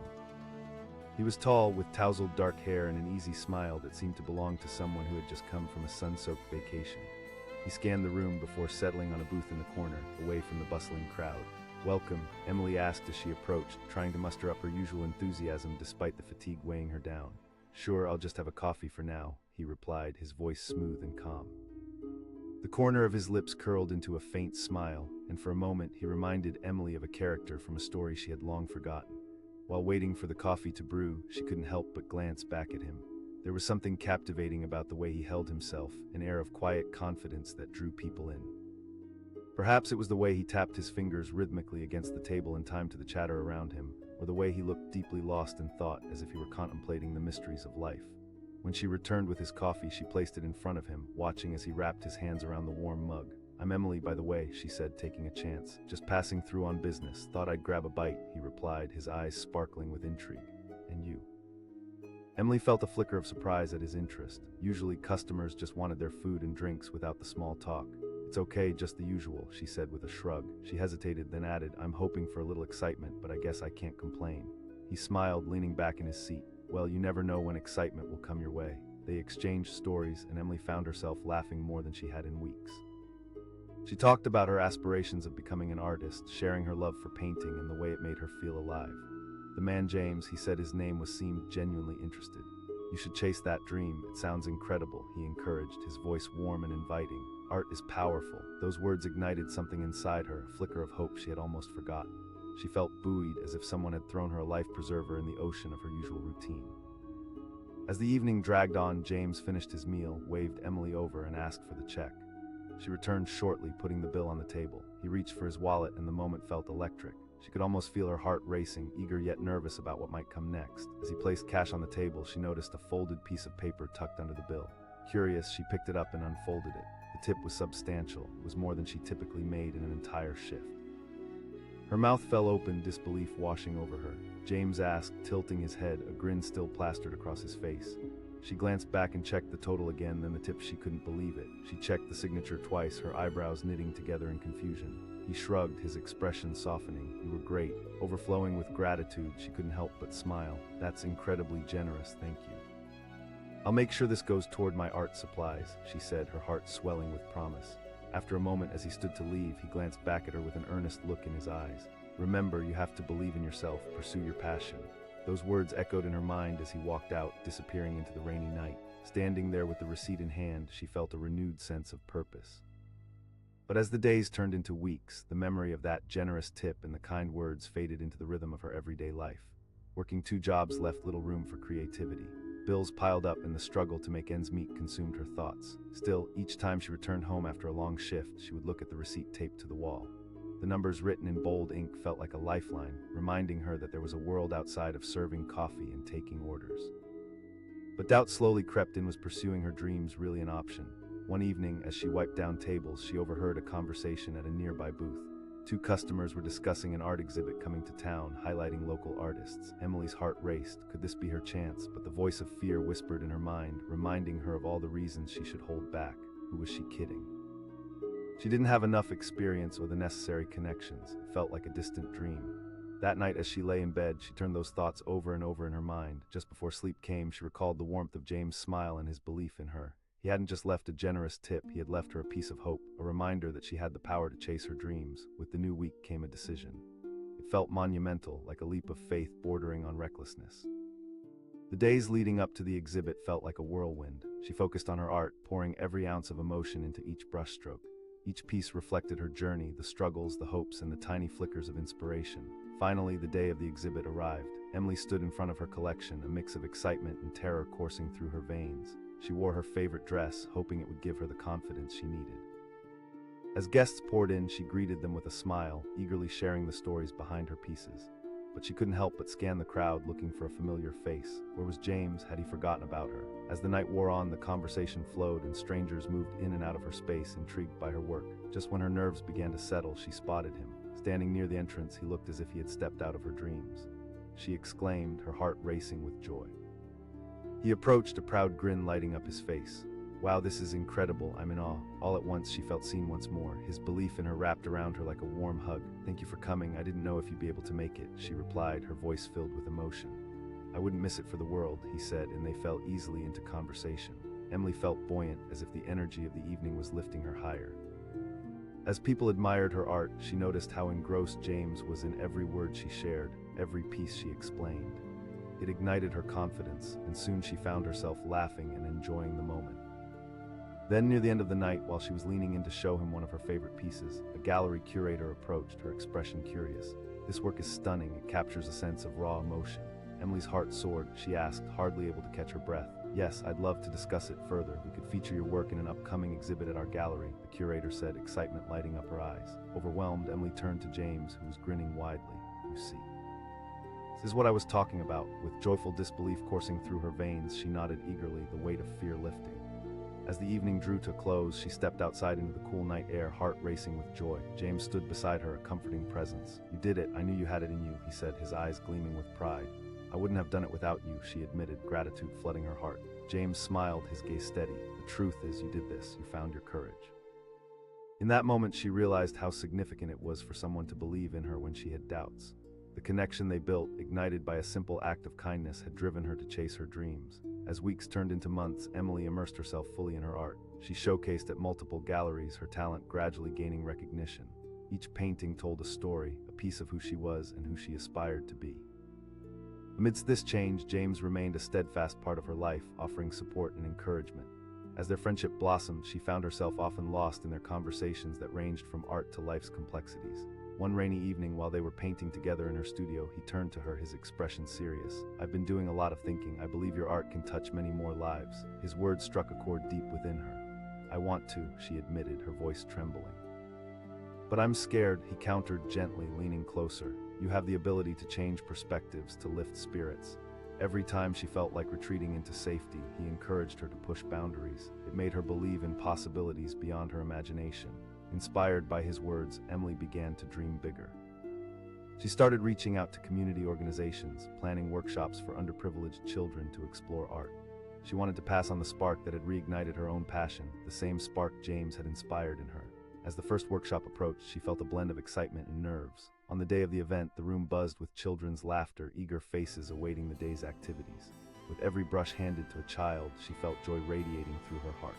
He was tall, with tousled dark hair and an easy smile that seemed to belong to someone who had just come from a sun-soaked vacation. He scanned the room before settling on a booth in the corner, away from the bustling crowd. "Welcome," Emily asked as she approached, trying to muster up her usual enthusiasm despite the fatigue weighing her down. "Sure, I'll just have a coffee for now," he replied, his voice smooth and calm. The corner of his lips curled into a faint smile, and for a moment he reminded Emily of a character from a story she had long forgotten. While waiting for the coffee to brew, she couldn't help but glance back at him. There was something captivating about the way he held himself, an air of quiet confidence that drew people in. Perhaps it was the way he tapped his fingers rhythmically against the table in time to the chatter around him, or the way he looked deeply lost in thought as if he were contemplating the mysteries of life. When she returned with his coffee, she placed it in front of him, watching as he wrapped his hands around the warm mug. "I'm Emily, by the way," she said, taking a chance. "Just passing through on business. Thought I'd grab a bite," he replied, his eyes sparkling with intrigue. "And you?" Emily felt a flicker of surprise at his interest. Usually, customers just wanted their food and drinks without the small talk. "It's okay, just the usual," she said with a shrug. She hesitated, then added, "I'm hoping for a little excitement, but I guess I can't complain." He smiled, leaning back in his seat. "Well, you never know when excitement will come your way." They exchanged stories, and Emily found herself laughing more than she had in weeks. She talked about her aspirations of becoming an artist, sharing her love for painting and the way it made her feel alive. The man James, he said his name was, seemed genuinely interested. "You should chase that dream. It sounds incredible," he encouraged, his voice warm and inviting. "Art is powerful." Those words ignited something inside her, a flicker of hope she had almost forgotten. She felt buoyed, as if someone had thrown her a life preserver in the ocean of her usual routine. As the evening dragged on, James finished his meal, waved Emily over, and asked for the check. She returned shortly, putting the bill on the table. He reached for his wallet, and the moment felt electric. She could almost feel her heart racing, eager yet nervous about what might come next. As he placed cash on the table, she noticed a folded piece of paper tucked under the bill. Curious, she picked it up and unfolded it. The tip was substantial. It was more than she typically made in an entire shift. Her mouth fell open, disbelief washing over her. James asked, tilting his head, a grin still plastered across his face. She glanced back and checked the total again, then the tip. She couldn't believe it. She checked the signature twice, her eyebrows knitting together in confusion. He shrugged, his expression softening. "You were great." Overflowing with gratitude, she couldn't help but smile. "That's incredibly generous, thank you." "I'll make sure this goes toward my art supplies," she said, her heart swelling with promise. After a moment, as he stood to leave, he glanced back at her with an earnest look in his eyes. "Remember, you have to believe in yourself, pursue your passion." Those words echoed in her mind as he walked out, disappearing into the rainy night. Standing there with the receipt in hand, she felt a renewed sense of purpose. But as the days turned into weeks, the memory of that generous tip and the kind words faded into the rhythm of her everyday life. Working 2 jobs left little room for creativity. Bills piled up and the struggle to make ends meet consumed her thoughts. Still, each time she returned home after a long shift, she would look at the receipt taped to the wall. The numbers written in bold ink felt like a lifeline, reminding her that there was a world outside of serving coffee and taking orders. But doubt slowly crept in. Was pursuing her dreams really an option? One evening, as she wiped down tables, she overheard a conversation at a nearby booth. 2 customers were discussing an art exhibit coming to town, highlighting local artists. Emily's heart raced. Could this be her chance? But the voice of fear whispered in her mind, reminding her of all the reasons she should hold back. Who was she kidding? She didn't have enough experience or the necessary connections. It felt like a distant dream. That night, as she lay in bed, she turned those thoughts over and over in her mind. Just before sleep came, she recalled the warmth of James' smile and his belief in her. He hadn't just left a generous tip, he had left her a piece of hope, a reminder that she had the power to chase her dreams. With the new week came a decision. It felt monumental, like a leap of faith bordering on recklessness. The days leading up to the exhibit felt like a whirlwind. She focused on her art, pouring every ounce of emotion into each brushstroke. Each piece reflected her journey, the struggles, the hopes, and the tiny flickers of inspiration. Finally, the day of the exhibit arrived. Emily stood in front of her collection, a mix of excitement and terror coursing through her veins. She wore her favorite dress, hoping it would give her the confidence she needed. As guests poured in, she greeted them with a smile, eagerly sharing the stories behind her pieces. But she couldn't help but scan the crowd, looking for a familiar face. Where was James? Had he forgotten about her? As the night wore on, the conversation flowed and strangers moved in and out of her space, intrigued by her work. Just when her nerves began to settle, she spotted him. Standing near the entrance, he looked as if he had stepped out of her dreams. She exclaimed, her heart racing with joy. He approached, a proud grin lighting up his face. "Wow, this is incredible, I'm in awe." All at once, she felt seen once more. His belief in her wrapped around her like a warm hug. "Thank you for coming, I didn't know if you'd be able to make it," she replied, her voice filled with emotion. "I wouldn't miss it for the world," he said, and they fell easily into conversation. Emily felt buoyant, as if the energy of the evening was lifting her higher. As people admired her art, she noticed how engrossed James was in every word she shared, every piece she explained. It ignited her confidence, and soon she found herself laughing and enjoying the moment. Then, near the end of the night, while she was leaning in to show him one of her favorite pieces, a gallery curator approached, her expression curious. "This work is stunning, it captures a sense of raw emotion." Emily's heart soared. She asked, hardly able to catch her breath. "Yes, I'd love to discuss it further. We could feature your work in an upcoming exhibit at our gallery," the curator said, excitement lighting up her eyes. Overwhelmed, Emily turned to James, who was grinning widely. "You see. This is what I was talking about." With joyful disbelief coursing through her veins, she nodded eagerly, the weight of fear lifting. As the evening drew to close, she stepped outside into the cool night air, heart racing with joy. James stood beside her, a comforting presence. "You did it, I knew you had it in you," he said, his eyes gleaming with pride. "I wouldn't have done it without you," she admitted, gratitude flooding her heart. James smiled, his gaze steady. "The truth is, you did this, you found your courage." In that moment, she realized how significant it was for someone to believe in her when she had doubts. The connection they built, ignited by a simple act of kindness, had driven her to chase her dreams. As weeks turned into months, Emily immersed herself fully in her art. She showcased at multiple galleries, her talent gradually gaining recognition. Each painting told a story, a piece of who she was and who she aspired to be. Amidst this change, James remained a steadfast part of her life, offering support and encouragement. As their friendship blossomed, she found herself often lost in their conversations that ranged from art to life's complexities. One rainy evening, while they were painting together in her studio, he turned to her, his expression serious. "I've been doing a lot of thinking. I believe your art can touch many more lives." His words struck a chord deep within her. "I want to," she admitted, her voice trembling. "But I'm scared," he countered gently, leaning closer. "You have the ability to change perspectives, to lift spirits." Every time she felt like retreating into safety, he encouraged her to push boundaries. It made her believe in possibilities beyond her imagination. Inspired by his words, Emily began to dream bigger. She started reaching out to community organizations, planning workshops for underprivileged children to explore art. She wanted to pass on the spark that had reignited her own passion, the same spark James had inspired in her. As the first workshop approached, she felt a blend of excitement and nerves. On the day of the event, the room buzzed with children's laughter, eager faces awaiting the day's activities. With every brush handed to a child, she felt joy radiating through her heart.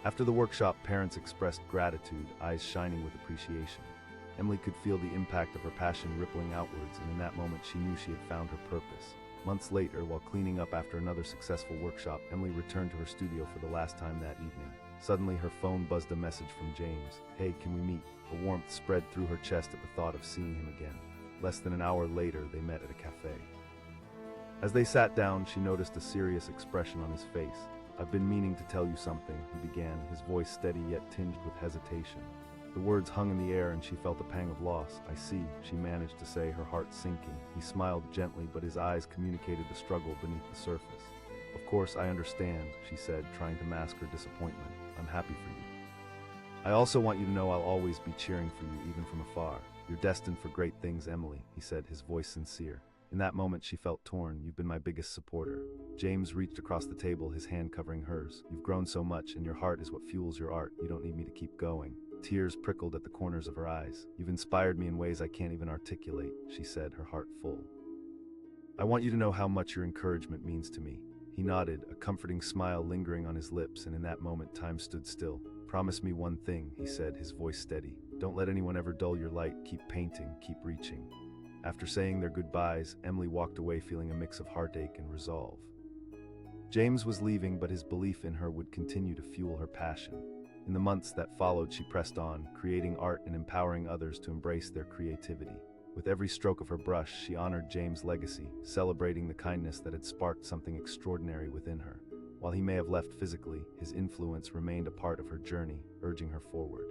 After the workshop, parents expressed gratitude, eyes shining with appreciation. Emily could feel the impact of her passion rippling outwards, and in that moment she knew she had found her purpose. Months later, while cleaning up after another successful workshop, Emily returned to her studio for the last time that evening. Suddenly, her phone buzzed a message from James. "Hey, can we meet?" A warmth spread through her chest at the thought of seeing him again. Less than an hour later, they met at a café. As they sat down, she noticed a serious expression on his face. "I've been meaning to tell you something," he began, his voice steady yet tinged with hesitation. The words hung in the air and she felt a pang of loss. "I see," she managed to say, her heart sinking. He smiled gently, but his eyes communicated the struggle beneath the surface. "Of course, I understand," she said, trying to mask her disappointment. "I'm happy for you. I also want you to know I'll always be cheering for you, even from afar. You're destined for great things, Emily," he said, his voice sincere. In that moment, she felt torn. "You've been my biggest supporter." James reached across the table, his hand covering hers. "You've grown so much, and your heart is what fuels your art. You don't need me to keep going." Tears prickled at the corners of her eyes. "You've inspired me in ways I can't even articulate," she said, her heart full. "I want you to know how much your encouragement means to me." He nodded, a comforting smile lingering on his lips, and in that moment time stood still. "Promise me one thing," he said, his voice steady. "Don't let anyone ever dull your light. Keep painting, keep reaching." After saying their goodbyes, Emily walked away feeling a mix of heartache and resolve. James was leaving, but his belief in her would continue to fuel her passion. In the months that followed, she pressed on, creating art and empowering others to embrace their creativity. With every stroke of her brush, she honored James' legacy, celebrating the kindness that had sparked something extraordinary within her. While he may have left physically, his influence remained a part of her journey, urging her forward.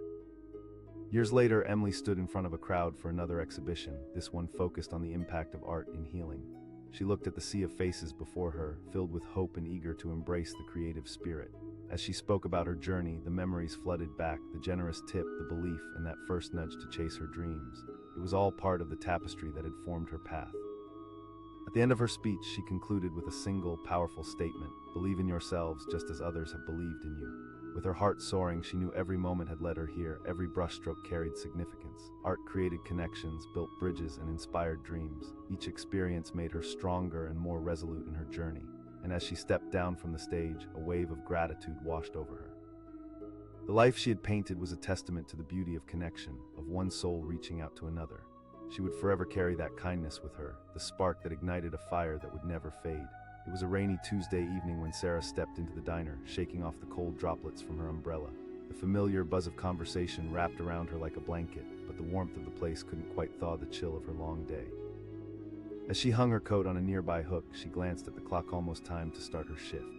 Years later, Emily stood in front of a crowd for another exhibition, this one focused on the impact of art in healing. She looked at the sea of faces before her, filled with hope and eager to embrace the creative spirit. As she spoke about her journey, the memories flooded back, the generous tip, the belief, and that first nudge to chase her dreams. It was all part of the tapestry that had formed her path. At the end of her speech, she concluded with a single, powerful statement: "Believe in yourselves just as others have believed in you." With her heart soaring, she knew every moment had led her here, every brushstroke carried significance. Art created connections, built bridges, and inspired dreams. Each experience made her stronger and more resolute in her journey. And as she stepped down from the stage, a wave of gratitude washed over her. The life she had painted was a testament to the beauty of connection, of one soul reaching out to another. She would forever carry that kindness with her, the spark that ignited a fire that would never fade. It was a rainy Tuesday evening when Sarah stepped into the diner, shaking off the cold droplets from her umbrella. The familiar buzz of conversation wrapped around her like a blanket, but the warmth of the place couldn't quite thaw the chill of her long day. As she hung her coat on a nearby hook, she glanced at the clock, almost time to start her shift.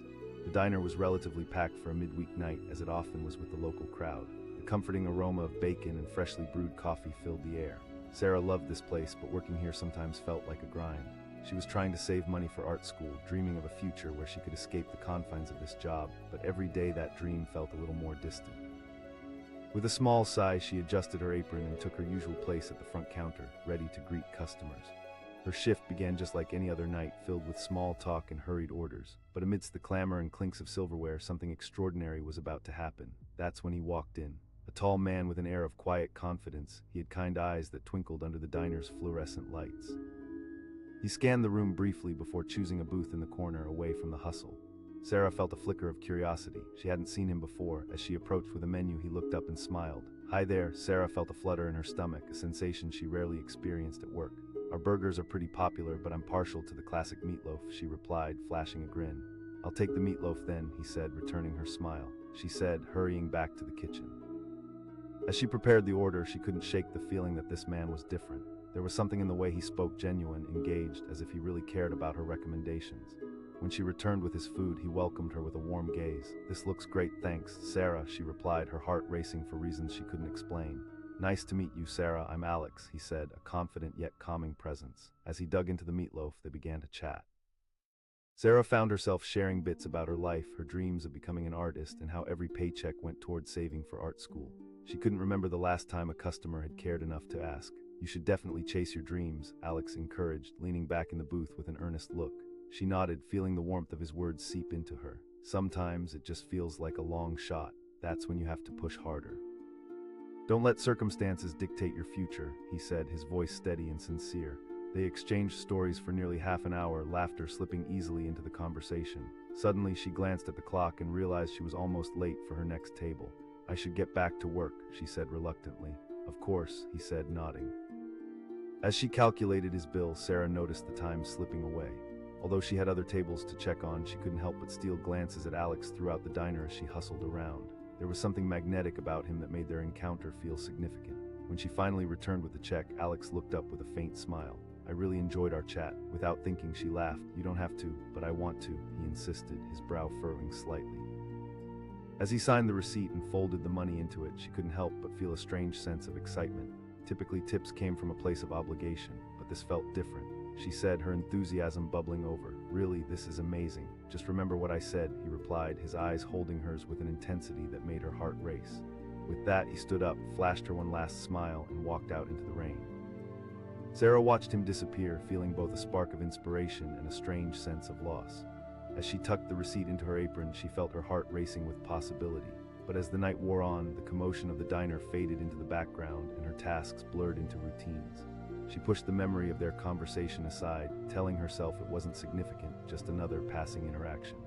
The diner was relatively packed for a midweek night, as it often was with the local crowd. The comforting aroma of bacon and freshly brewed coffee filled the air. Sarah loved this place, but working here sometimes felt like a grind. She was trying to save money for art school, dreaming of a future where she could escape the confines of this job, but every day that dream felt a little more distant. With a small sigh, she adjusted her apron and took her usual place at the front counter, ready to greet customers. Her shift began just like any other night, filled with small talk and hurried orders. But amidst the clamor and clinks of silverware, something extraordinary was about to happen. That's when he walked in. A tall man with an air of quiet confidence, he had kind eyes that twinkled under the diner's fluorescent lights. He scanned the room briefly before choosing a booth in the corner, away from the hustle. Sarah felt a flicker of curiosity. She hadn't seen him before. As she approached with a menu, he looked up and smiled. "Hi there." Sarah felt a flutter in her stomach, a sensation she rarely experienced at work. "Our burgers are pretty popular, but I'm partial to the classic meatloaf," she replied, flashing a grin. "I'll take the meatloaf then," he said, returning her smile. She said, hurrying back to the kitchen. As she prepared the order, she couldn't shake the feeling that this man was different. There was something in the way he spoke, genuine, engaged, as if he really cared about her recommendations. When she returned with his food, he welcomed her with a warm gaze. "This looks great, thanks, Sarah," she replied, her heart racing for reasons she couldn't explain. "Nice to meet you, Sarah. I'm Alex," he said, a confident yet calming presence. As he dug into the meatloaf, they began to chat. Sarah found herself sharing bits about her life, her dreams of becoming an artist, and how every paycheck went towards saving for art school. She couldn't remember the last time a customer had cared enough to ask. "You should definitely chase your dreams," Alex encouraged, leaning back in the booth with an earnest look. She nodded, feeling the warmth of his words seep into her. Sometimes it just feels like a long shot. That's when you have to push harder. Don't let circumstances dictate your future, he said, his voice steady and sincere. They exchanged stories for nearly half an hour, laughter slipping easily into the conversation. Suddenly, she glanced at the clock and realized she was almost late for her next table. I should get back to work, she said reluctantly. Of course, he said, nodding. As she calculated his bill, Sarah noticed the time slipping away. Although she had other tables to check on, she couldn't help but steal glances at Alex throughout the diner as she hustled around. There was something magnetic about him that made their encounter feel significant. When she finally returned with the check, Alex looked up with a faint smile. I really enjoyed our chat. Without thinking, she laughed. You don't have to, but I want to, he insisted, his brow furrowing slightly. As he signed the receipt and folded the money into it, she couldn't help but feel a strange sense of excitement. Typically, tips came from a place of obligation, but this felt different. She said, her enthusiasm bubbling over. Really, this is amazing. Just remember what I said, he replied, his eyes holding hers with an intensity that made her heart race. With that, he stood up, flashed her one last smile, and walked out into the rain. Sarah watched him disappear, feeling both a spark of inspiration and a strange sense of loss. As she tucked the receipt into her apron, she felt her heart racing with possibility. But as the night wore on, the commotion of the diner faded into the background and her tasks blurred into routines. She pushed the memory of their conversation aside, telling herself it wasn't significant, just another passing interaction.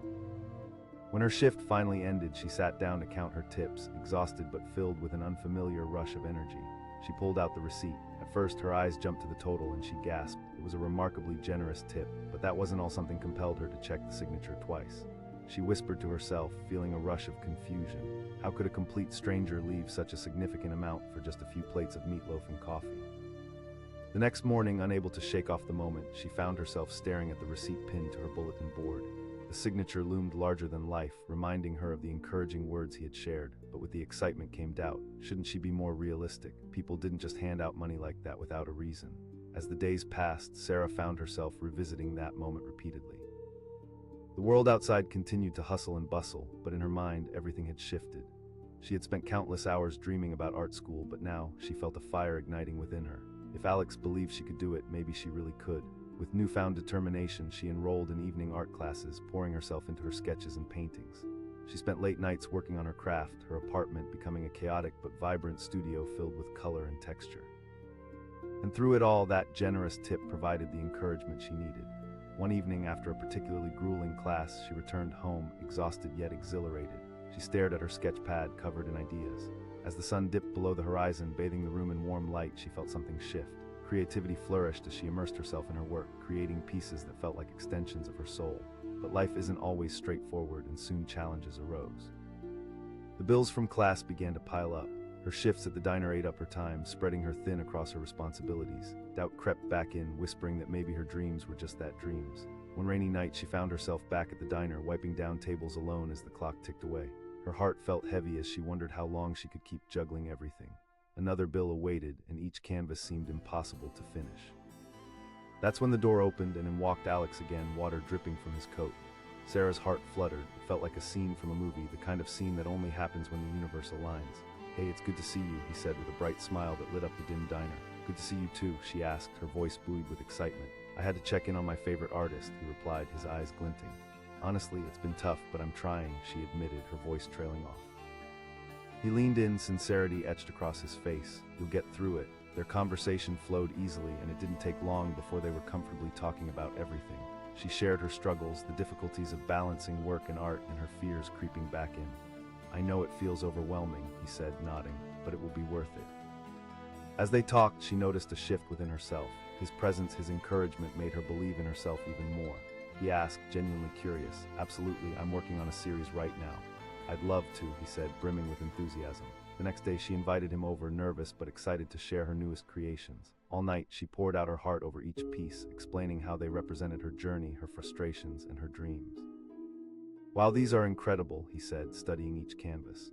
When her shift finally ended, she sat down to count her tips, exhausted but filled with an unfamiliar rush of energy. She pulled out the receipt. At first, her eyes jumped to the total and she gasped. It was a remarkably generous tip, but that wasn't all. Something compelled her to check the signature twice. She whispered to herself, feeling a rush of confusion. How could a complete stranger leave such a significant amount for just a few plates of meatloaf and coffee? The next morning, unable to shake off the moment, she found herself staring at the receipt pinned to her bulletin board. The signature loomed larger than life, reminding her of the encouraging words he had shared. But with the excitement came doubt. Shouldn't she be more realistic? People didn't just hand out money like that without a reason. As the days passed, Sarah found herself revisiting that moment repeatedly. The world outside continued to hustle and bustle, but in her mind, everything had shifted. She had spent countless hours dreaming about art school, but now she felt a fire igniting within her. If Alex believed she could do it, maybe she really could. With newfound determination, she enrolled in evening art classes, pouring herself into her sketches and paintings. She spent late nights working on her craft, her apartment becoming a chaotic but vibrant studio filled with color and texture. And through it all, that generous tip provided the encouragement she needed. One evening, after a particularly grueling class, she returned home, exhausted yet exhilarated. She stared at her sketch pad, covered in ideas. As the sun dipped below the horizon, bathing the room in warm light, she felt something shift. Creativity flourished as she immersed herself in her work, creating pieces that felt like extensions of her soul. But life isn't always straightforward, and soon challenges arose. The bills from class began to pile up. Her shifts at the diner ate up her time, spreading her thin across her responsibilities. Doubt crept back in, whispering that maybe her dreams were just that, dreams. One rainy night, she found herself back at the diner, wiping down tables alone as the clock ticked away. Her heart felt heavy as she wondered how long she could keep juggling everything. Another bill awaited, and each canvas seemed impossible to finish. That's when the door opened, and in walked Alex again, water dripping from his coat. Sarah's heart fluttered. It felt like a scene from a movie, the kind of scene that only happens when the universe aligns. Hey, it's good to see you, he said with a bright smile that lit up the dim diner. Good to see you too, she asked, her voice buoyed with excitement. I had to check in on my favorite artist, he replied, his eyes glinting. Honestly, it's been tough, but I'm trying, she admitted, her voice trailing off. He leaned in, sincerity etched across his face. You'll get through it. Their conversation flowed easily, and it didn't take long before they were comfortably talking about everything. She shared her struggles, the difficulties of balancing work and art, and her fears creeping back in. I know it feels overwhelming, he said, nodding, but it will be worth it. As they talked, she noticed a shift within herself. His presence, his encouragement made her believe in herself even more. He asked, genuinely curious. Absolutely, I'm working on a series right now. I'd love to, he said, brimming with enthusiasm. The next day, she invited him over, nervous but excited to share her newest creations. All night, she poured out her heart over each piece, explaining how they represented her journey, her frustrations, and her dreams. While these are incredible, he said, studying each canvas.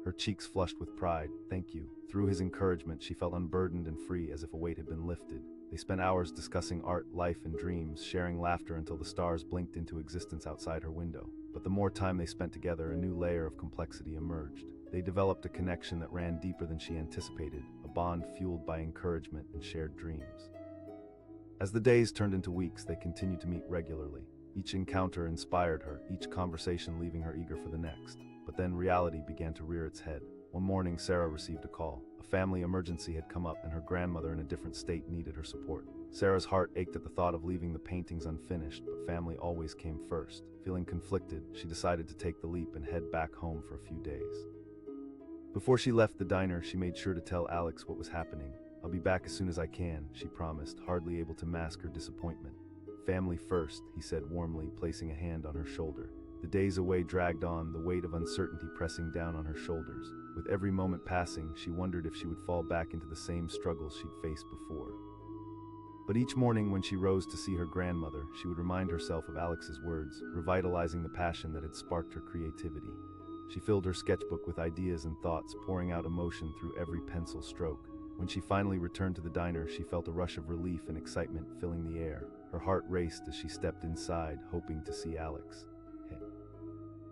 Her cheeks flushed with pride. Thank you. Through his encouragement, she felt unburdened and free, as if a weight had been lifted. They spent hours discussing art, life, and dreams, sharing laughter until the stars blinked into existence outside her window. But the more time they spent together, a new layer of complexity emerged. They developed a connection that ran deeper than she anticipated, a bond fueled by encouragement and shared dreams. As the days turned into weeks, they continued to meet regularly. Each encounter inspired her, each conversation leaving her eager for the next. But then reality began to rear its head. One morning, Sarah received a call. A family emergency had come up and her grandmother in a different state needed her support. Sarah's heart ached at the thought of leaving the paintings unfinished, but family always came first. Feeling conflicted, she decided to take the leap and head back home for a few days. Before she left the diner, she made sure to tell Alex what was happening. "I'll be back as soon as I can," she promised, hardly able to mask her disappointment. "Family first," he said warmly, placing a hand on her shoulder. The days away dragged on, the weight of uncertainty pressing down on her shoulders. With every moment passing, she wondered if she would fall back into the same struggles she'd faced before. But each morning when she rose to see her grandmother, she would remind herself of Alex's words, revitalizing the passion that had sparked her creativity. She filled her sketchbook with ideas and thoughts, pouring out emotion through every pencil stroke. When she finally returned to the diner, she felt a rush of relief and excitement filling the air. Her heart raced as she stepped inside, hoping to see Alex. "Hey,"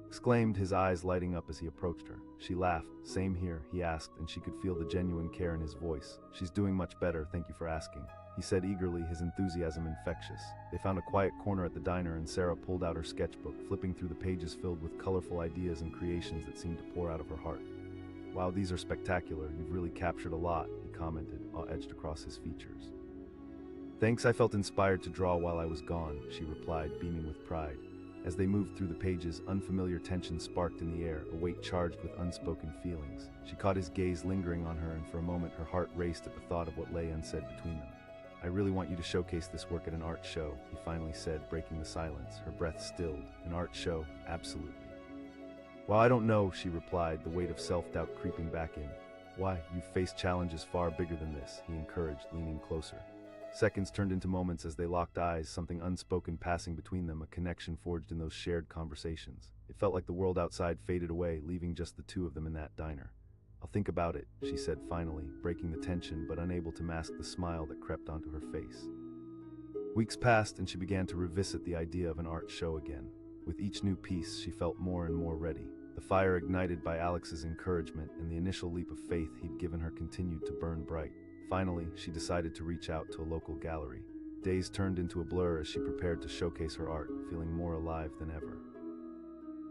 exclaimed, his eyes lighting up as he approached her. She laughed. "Same here," he asked, and she could feel the genuine care in his voice. "She's doing much better, thank you for asking," he said eagerly, his enthusiasm infectious. They found a quiet corner at the diner and Sarah pulled out her sketchbook, flipping through the pages filled with colorful ideas and creations that seemed to pour out of her heart. "Wow, these are spectacular. You've really captured a lot," he commented, all etched across his features. "Thanks, I felt inspired to draw while I was gone," she replied, beaming with pride. As they moved through the pages, unfamiliar tension sparked in the air, a weight charged with unspoken feelings. She caught his gaze lingering on her, and for a moment her heart raced at the thought of what lay unsaid between them. "I really want you to showcase this work at an art show," he finally said, breaking the silence. Her breath stilled. "An art show? Absolutely." "Well, I don't know," she replied, the weight of self-doubt creeping back in. "Why, you've faced challenges far bigger than this," he encouraged, leaning closer. Seconds turned into moments as they locked eyes, something unspoken passing between them, a connection forged in those shared conversations. It felt like the world outside faded away, leaving just the two of them in that diner. "I'll think about it," she said finally, breaking the tension but unable to mask the smile that crept onto her face. Weeks passed and she began to revisit the idea of an art show again. With each new piece, she felt more and more ready. The fire ignited by Alex's encouragement and the initial leap of faith he'd given her continued to burn bright. Finally, she decided to reach out to a local gallery. Days turned into a blur as she prepared to showcase her art, feeling more alive than ever.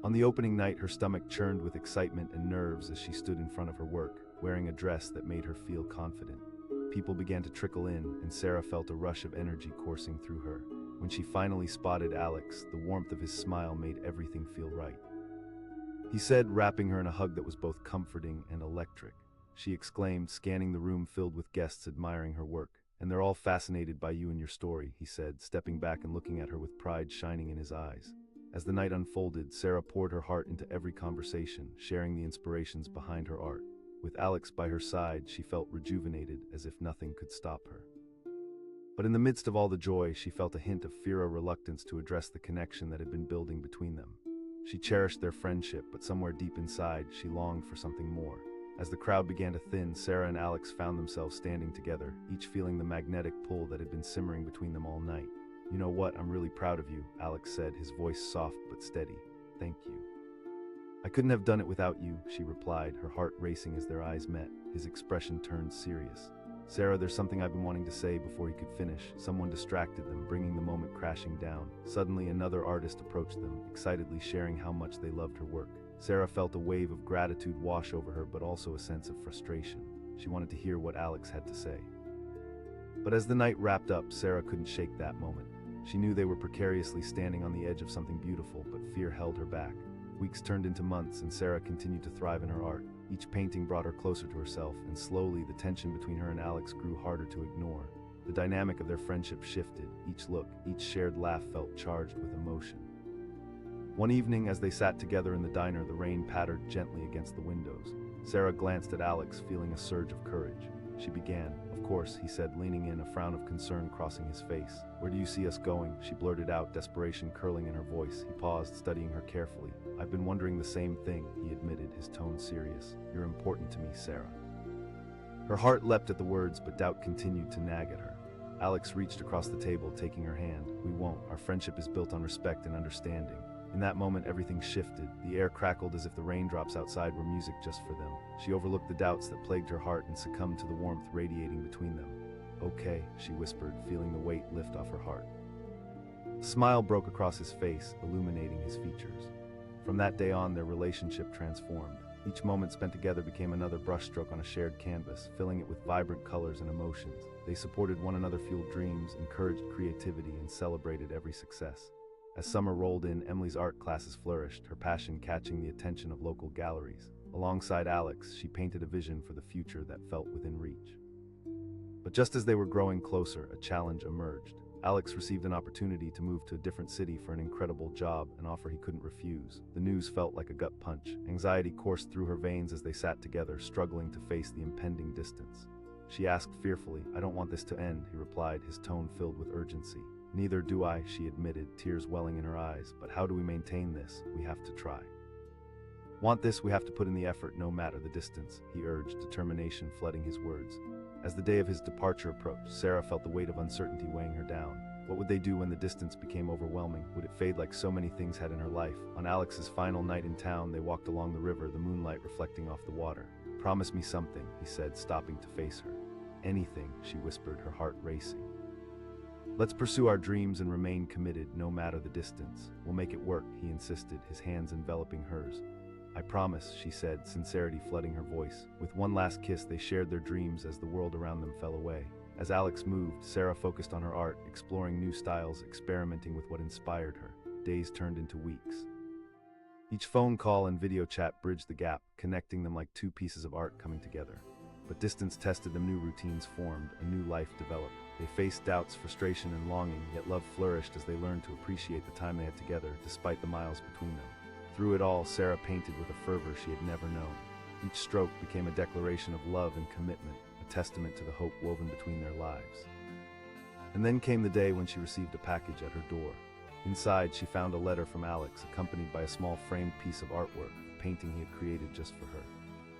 On the opening night, her stomach churned with excitement and nerves as she stood in front of her work, wearing a dress that made her feel confident. People began to trickle in, and Sarah felt a rush of energy coursing through her. When she finally spotted Alex, the warmth of his smile made everything feel right. He said, wrapping her in a hug that was both comforting and electric. She exclaimed, scanning the room filled with guests admiring her work. "And they're all fascinated by you and your story," he said, stepping back and looking at her with pride shining in his eyes. As the night unfolded, Sarah poured her heart into every conversation, sharing the inspirations behind her art. With Alex by her side, she felt rejuvenated, as if nothing could stop her. But in the midst of all the joy, she felt a hint of fear or reluctance to address the connection that had been building between them. She cherished their friendship, but somewhere deep inside, she longed for something more. As the crowd began to thin, Sarah and Alex found themselves standing together, each feeling the magnetic pull that had been simmering between them all night. "You know what, I'm really proud of you," Alex said, his voice soft but steady. "Thank you." "I couldn't have done it without you," she replied, her heart racing as their eyes met. His expression turned serious. "Sarah, there's something I've been wanting to say." Before he could finish, someone distracted them, bringing the moment crashing down. Suddenly, another artist approached them, excitedly sharing how much they loved her work. Sarah felt a wave of gratitude wash over her, but also a sense of frustration. She wanted to hear what Alex had to say. But as the night wrapped up, Sarah couldn't shake that moment. She knew they were precariously standing on the edge of something beautiful, but fear held her back. Weeks turned into months, and Sarah continued to thrive in her art. Each painting brought her closer to herself, and slowly the tension between her and Alex grew harder to ignore. The dynamic of their friendship shifted. Each look, each shared laugh felt charged with emotion. One evening, as they sat together in the diner, the rain pattered gently against the windows. Sarah glanced at Alex, feeling a surge of courage. She began. "Of course," he said, leaning in, a frown of concern crossing his face. "Where do you see us going?" she blurted out, desperation curling in her voice. He paused, studying her carefully. "I've been wondering the same thing," he admitted, his tone serious. "You're important to me, Sarah." Her heart leapt at the words, but doubt continued to nag at her. Alex reached across the table, taking her hand. "We won't. Our friendship is built on respect and understanding." In that moment, everything shifted. The air crackled as if the raindrops outside were music just for them. She overlooked the doubts that plagued her heart and succumbed to the warmth radiating between them. "Okay," she whispered, feeling the weight lift off her heart. A smile broke across his face, illuminating his features. From that day on, their relationship transformed. Each moment spent together became another brushstroke on a shared canvas, filling it with vibrant colors and emotions. They supported one another, fueled dreams, encouraged creativity, and celebrated every success. As summer rolled in, Emily's art classes flourished, her passion catching the attention of local galleries. Alongside Alex, she painted a vision for the future that felt within reach. But just as they were growing closer, a challenge emerged. Alex received an opportunity to move to a different city for an incredible job, an offer he couldn't refuse. The news felt like a gut punch. Anxiety coursed through her veins as they sat together, struggling to face the impending distance. She asked fearfully, "I don't want this to end," he replied, his tone filled with urgency. "Neither do I," she admitted, tears welling in her eyes. "But how do we maintain this? We have to try. Want this, we have to put in the effort, no matter the distance," he urged, determination flooding his words. As the day of his departure approached, Sarah felt the weight of uncertainty weighing her down. What would they do when the distance became overwhelming? Would it fade like so many things had in her life? On Alex's final night in town, they walked along the river, the moonlight reflecting off the water. "Promise me something," he said, stopping to face her. "Anything," she whispered, her heart racing. "Let's pursue our dreams and remain committed, no matter the distance. We'll make it work," he insisted, his hands enveloping hers. "I promise," she said, sincerity flooding her voice. With one last kiss, they shared their dreams as the world around them fell away. As Alex moved, Sarah focused on her art, exploring new styles, experimenting with what inspired her. Days turned into weeks. Each phone call and video chat bridged the gap, connecting them like two pieces of art coming together. But distance tested them, new routines formed, a new life developed. They faced doubts, frustration, and longing, yet love flourished as they learned to appreciate the time they had together, despite the miles between them. Through it all, Sarah painted with a fervor she had never known. Each stroke became a declaration of love and commitment, a testament to the hope woven between their lives. And then came the day when she received a package at her door. Inside, she found a letter from Alex, accompanied by a small framed piece of artwork, a painting he had created just for her.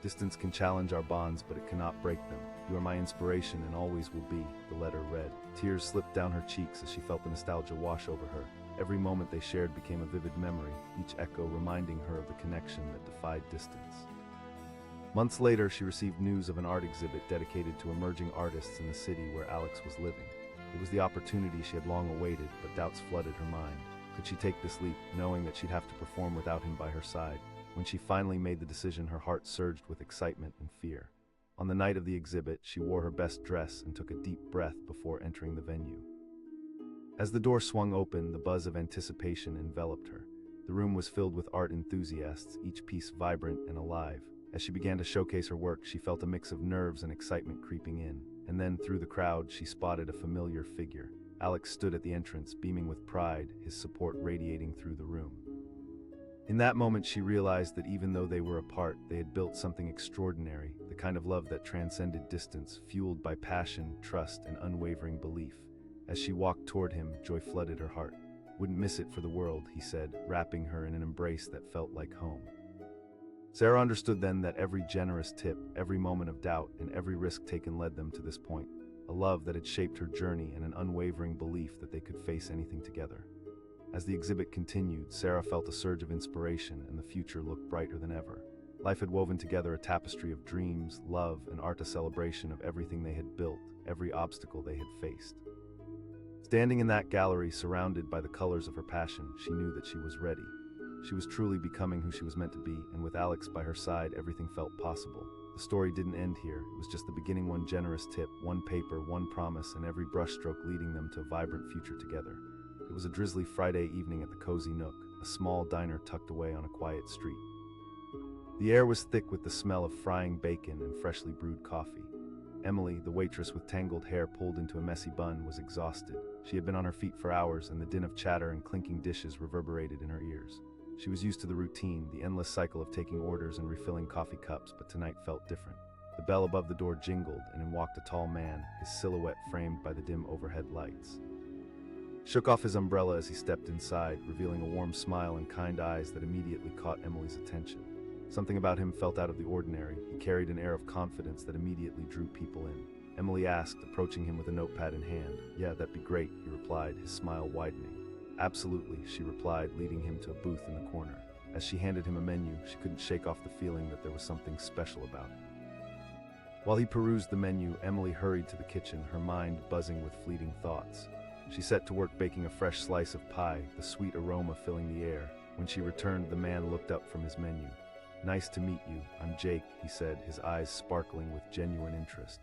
"Distance can challenge our bonds, but it cannot break them. You are my inspiration and always will be," the letter read. Tears slipped down her cheeks as she felt the nostalgia wash over her. Every moment they shared became a vivid memory, each echo reminding her of the connection that defied distance. Months later, she received news of an art exhibit dedicated to emerging artists in the city where Alex was living. It was the opportunity she had long awaited, but doubts flooded her mind. Could she take this leap, knowing that she'd have to perform without him by her side? When she finally made the decision, her heart surged with excitement and fear. On the night of the exhibit, she wore her best dress and took a deep breath before entering the venue. As the door swung open, the buzz of anticipation enveloped her. The room was filled with art enthusiasts, each piece vibrant and alive. As she began to showcase her work, she felt a mix of nerves and excitement creeping in. And then, through the crowd, she spotted a familiar figure. Alex stood at the entrance, beaming with pride, his support radiating through the room. In that moment, she realized that even though they were apart, they had built something extraordinary, the kind of love that transcended distance, fueled by passion, trust, and unwavering belief. As she walked toward him, joy flooded her heart. "Wouldn't miss it for the world," he said, wrapping her in an embrace that felt like home. Sarah understood then that every generous tip, every moment of doubt, and every risk taken led them to this point. A love that had shaped her journey and an unwavering belief that they could face anything together. As the exhibit continued, Sarah felt a surge of inspiration and the future looked brighter than ever. Life had woven together a tapestry of dreams, love, and art, a celebration of everything they had built, every obstacle they had faced. Standing in that gallery, surrounded by the colors of her passion, she knew that she was ready. She was truly becoming who she was meant to be, and with Alex by her side, everything felt possible. The story didn't end here. It was just the beginning, one generous tip, one paper, one promise, and every brushstroke leading them to a vibrant future together. It was a drizzly Friday evening at the Cozy Nook, a small diner tucked away on a quiet street. The air was thick with the smell of frying bacon and freshly brewed coffee. Emily, the waitress with tangled hair pulled into a messy bun, was exhausted. She had been on her feet for hours, and the din of chatter and clinking dishes reverberated in her ears. She was used to the routine, the endless cycle of taking orders and refilling coffee cups, but tonight felt different. The bell above the door jingled, and in walked a tall man, his silhouette framed by the dim overhead lights. Shook off his umbrella as he stepped inside, revealing a warm smile and kind eyes that immediately caught Emily's attention. Something about him felt out of the ordinary. He carried an air of confidence that immediately drew people in. Emily asked, approaching him with a notepad in hand. "Yeah, that'd be great," he replied, his smile widening. "Absolutely," she replied, leading him to a booth in the corner. As she handed him a menu, she couldn't shake off the feeling that there was something special about it. While he perused the menu, Emily hurried to the kitchen, her mind buzzing with fleeting thoughts. She set to work baking a fresh slice of pie, the sweet aroma filling the air. When she returned, the man looked up from his menu. "Nice to meet you. I'm Jake," he said, his eyes sparkling with genuine interest.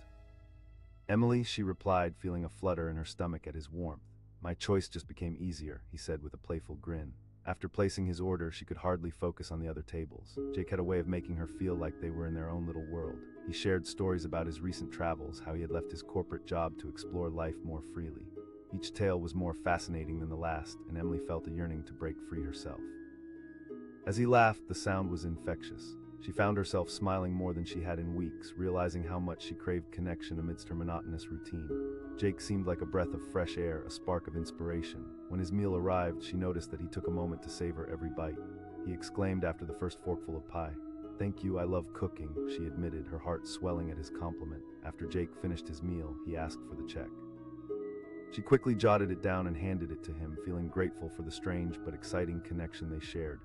"Emily," she replied, feeling a flutter in her stomach at his warmth. "My choice just became easier," he said with a playful grin. After placing his order, she could hardly focus on the other tables. Jake had a way of making her feel like they were in their own little world. He shared stories about his recent travels, how he had left his corporate job to explore life more freely. Each tale was more fascinating than the last, and Emily felt a yearning to break free herself. As he laughed, the sound was infectious. She found herself smiling more than she had in weeks, realizing how much she craved connection amidst her monotonous routine. Jake seemed like a breath of fresh air, a spark of inspiration. When his meal arrived, she noticed that he took a moment to savor every bite. He exclaimed after the first forkful of pie. "Thank you, I love cooking," she admitted, her heart swelling at his compliment. After Jake finished his meal, he asked for the check. She quickly jotted it down and handed it to him, feeling grateful for the strange but exciting connection they shared.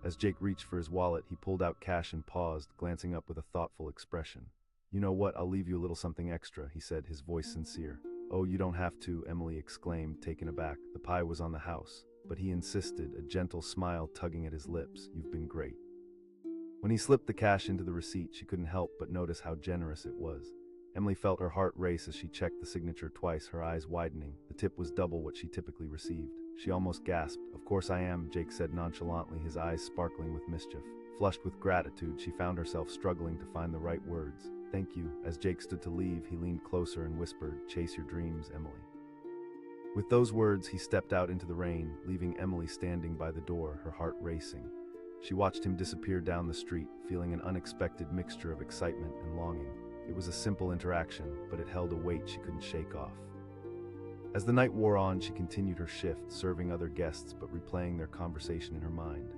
As Jake reached for his wallet, he pulled out cash and paused, glancing up with a thoughtful expression. "You know what, I'll leave you a little something extra," he said, his voice sincere. "Oh, you don't have to," Emily exclaimed, taken aback. The pie was on the house. But he insisted, a gentle smile tugging at his lips. "You've been great." When he slipped the cash into the receipt, she couldn't help but notice how generous it was. Emily felt her heart race as she checked the signature twice, her eyes widening. The tip was double what she typically received. She almost gasped. "Of course I am," Jake said nonchalantly, his eyes sparkling with mischief. Flushed with gratitude, she found herself struggling to find the right words. "Thank you." As Jake stood to leave, he leaned closer and whispered, "Chase your dreams, Emily." With those words, he stepped out into the rain, leaving Emily standing by the door, her heart racing. She watched him disappear down the street, feeling an unexpected mixture of excitement and longing. It was a simple interaction, but it held a weight she couldn't shake off. As the night wore on, she continued her shift, serving other guests but replaying their conversation in her mind.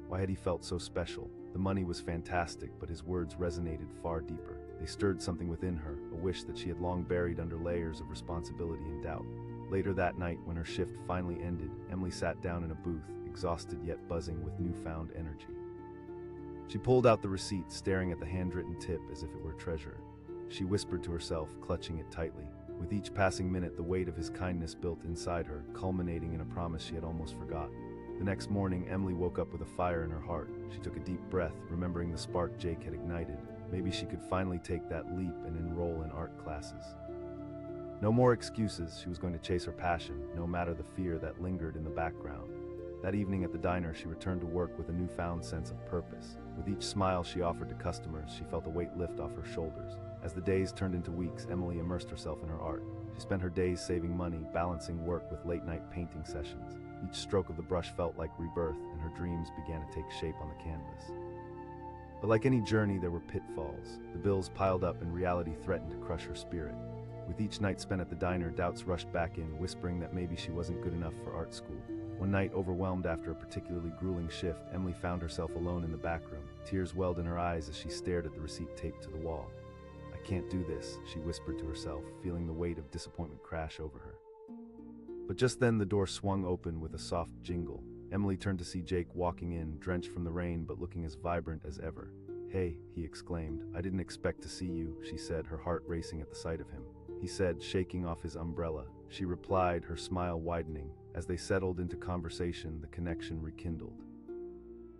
Why had he felt so special? The money was fantastic, but his words resonated far deeper. They stirred something within her, a wish that she had long buried under layers of responsibility and doubt. Later that night, when her shift finally ended, Emily sat down in a booth, exhausted yet buzzing with newfound energy. She pulled out the receipt, staring at the handwritten tip as if it were treasure. She whispered to herself, clutching it tightly. With each passing minute, the weight of his kindness built inside her, culminating in a promise she had almost forgotten. The next morning, Emily woke up with a fire in her heart. She took a deep breath, remembering the spark Jake had ignited. Maybe she could finally take that leap and enroll in art classes. No more excuses. She was going to chase her passion, no matter the fear that lingered in the background. That evening at the diner, she returned to work with a newfound sense of purpose. With each smile she offered to customers, she felt a weight lift off her shoulders. As the days turned into weeks, Emily immersed herself in her art. She spent her days saving money, balancing work with late-night painting sessions. Each stroke of the brush felt like rebirth, and her dreams began to take shape on the canvas. But like any journey, there were pitfalls. The bills piled up and reality threatened to crush her spirit. With each night spent at the diner, doubts rushed back in, whispering that maybe she wasn't good enough for art school. One night, overwhelmed after a particularly grueling shift, Emily found herself alone in the back room. Tears welled in her eyes as she stared at the receipt taped to the wall. "I can't do this," she whispered to herself, feeling the weight of disappointment crash over her. But just then the door swung open with a soft jingle. Emily turned to see Jake walking in, drenched from the rain but looking as vibrant as ever. "Hey," he exclaimed. "I didn't expect to see you," she said, her heart racing at the sight of him. He said, shaking off his umbrella. She replied, her smile widening. As they settled into conversation, the connection rekindled.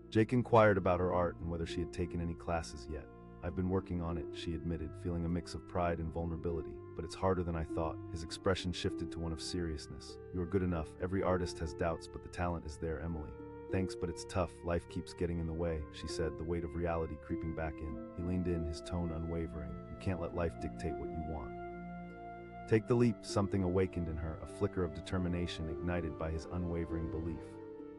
Jake inquired about her art and whether she had taken any classes yet. "I've been working on it," she admitted, feeling a mix of pride and vulnerability. "But it's harder than I thought." His expression shifted to one of seriousness. "You're good enough. Every artist has doubts, but the talent is there, Emily." "Thanks, but it's tough. Life keeps getting in the way," she said, the weight of reality creeping back in. He leaned in, his tone unwavering. "You can't let life dictate what you want." "Take the leap," something awakened in her, a flicker of determination ignited by his unwavering belief.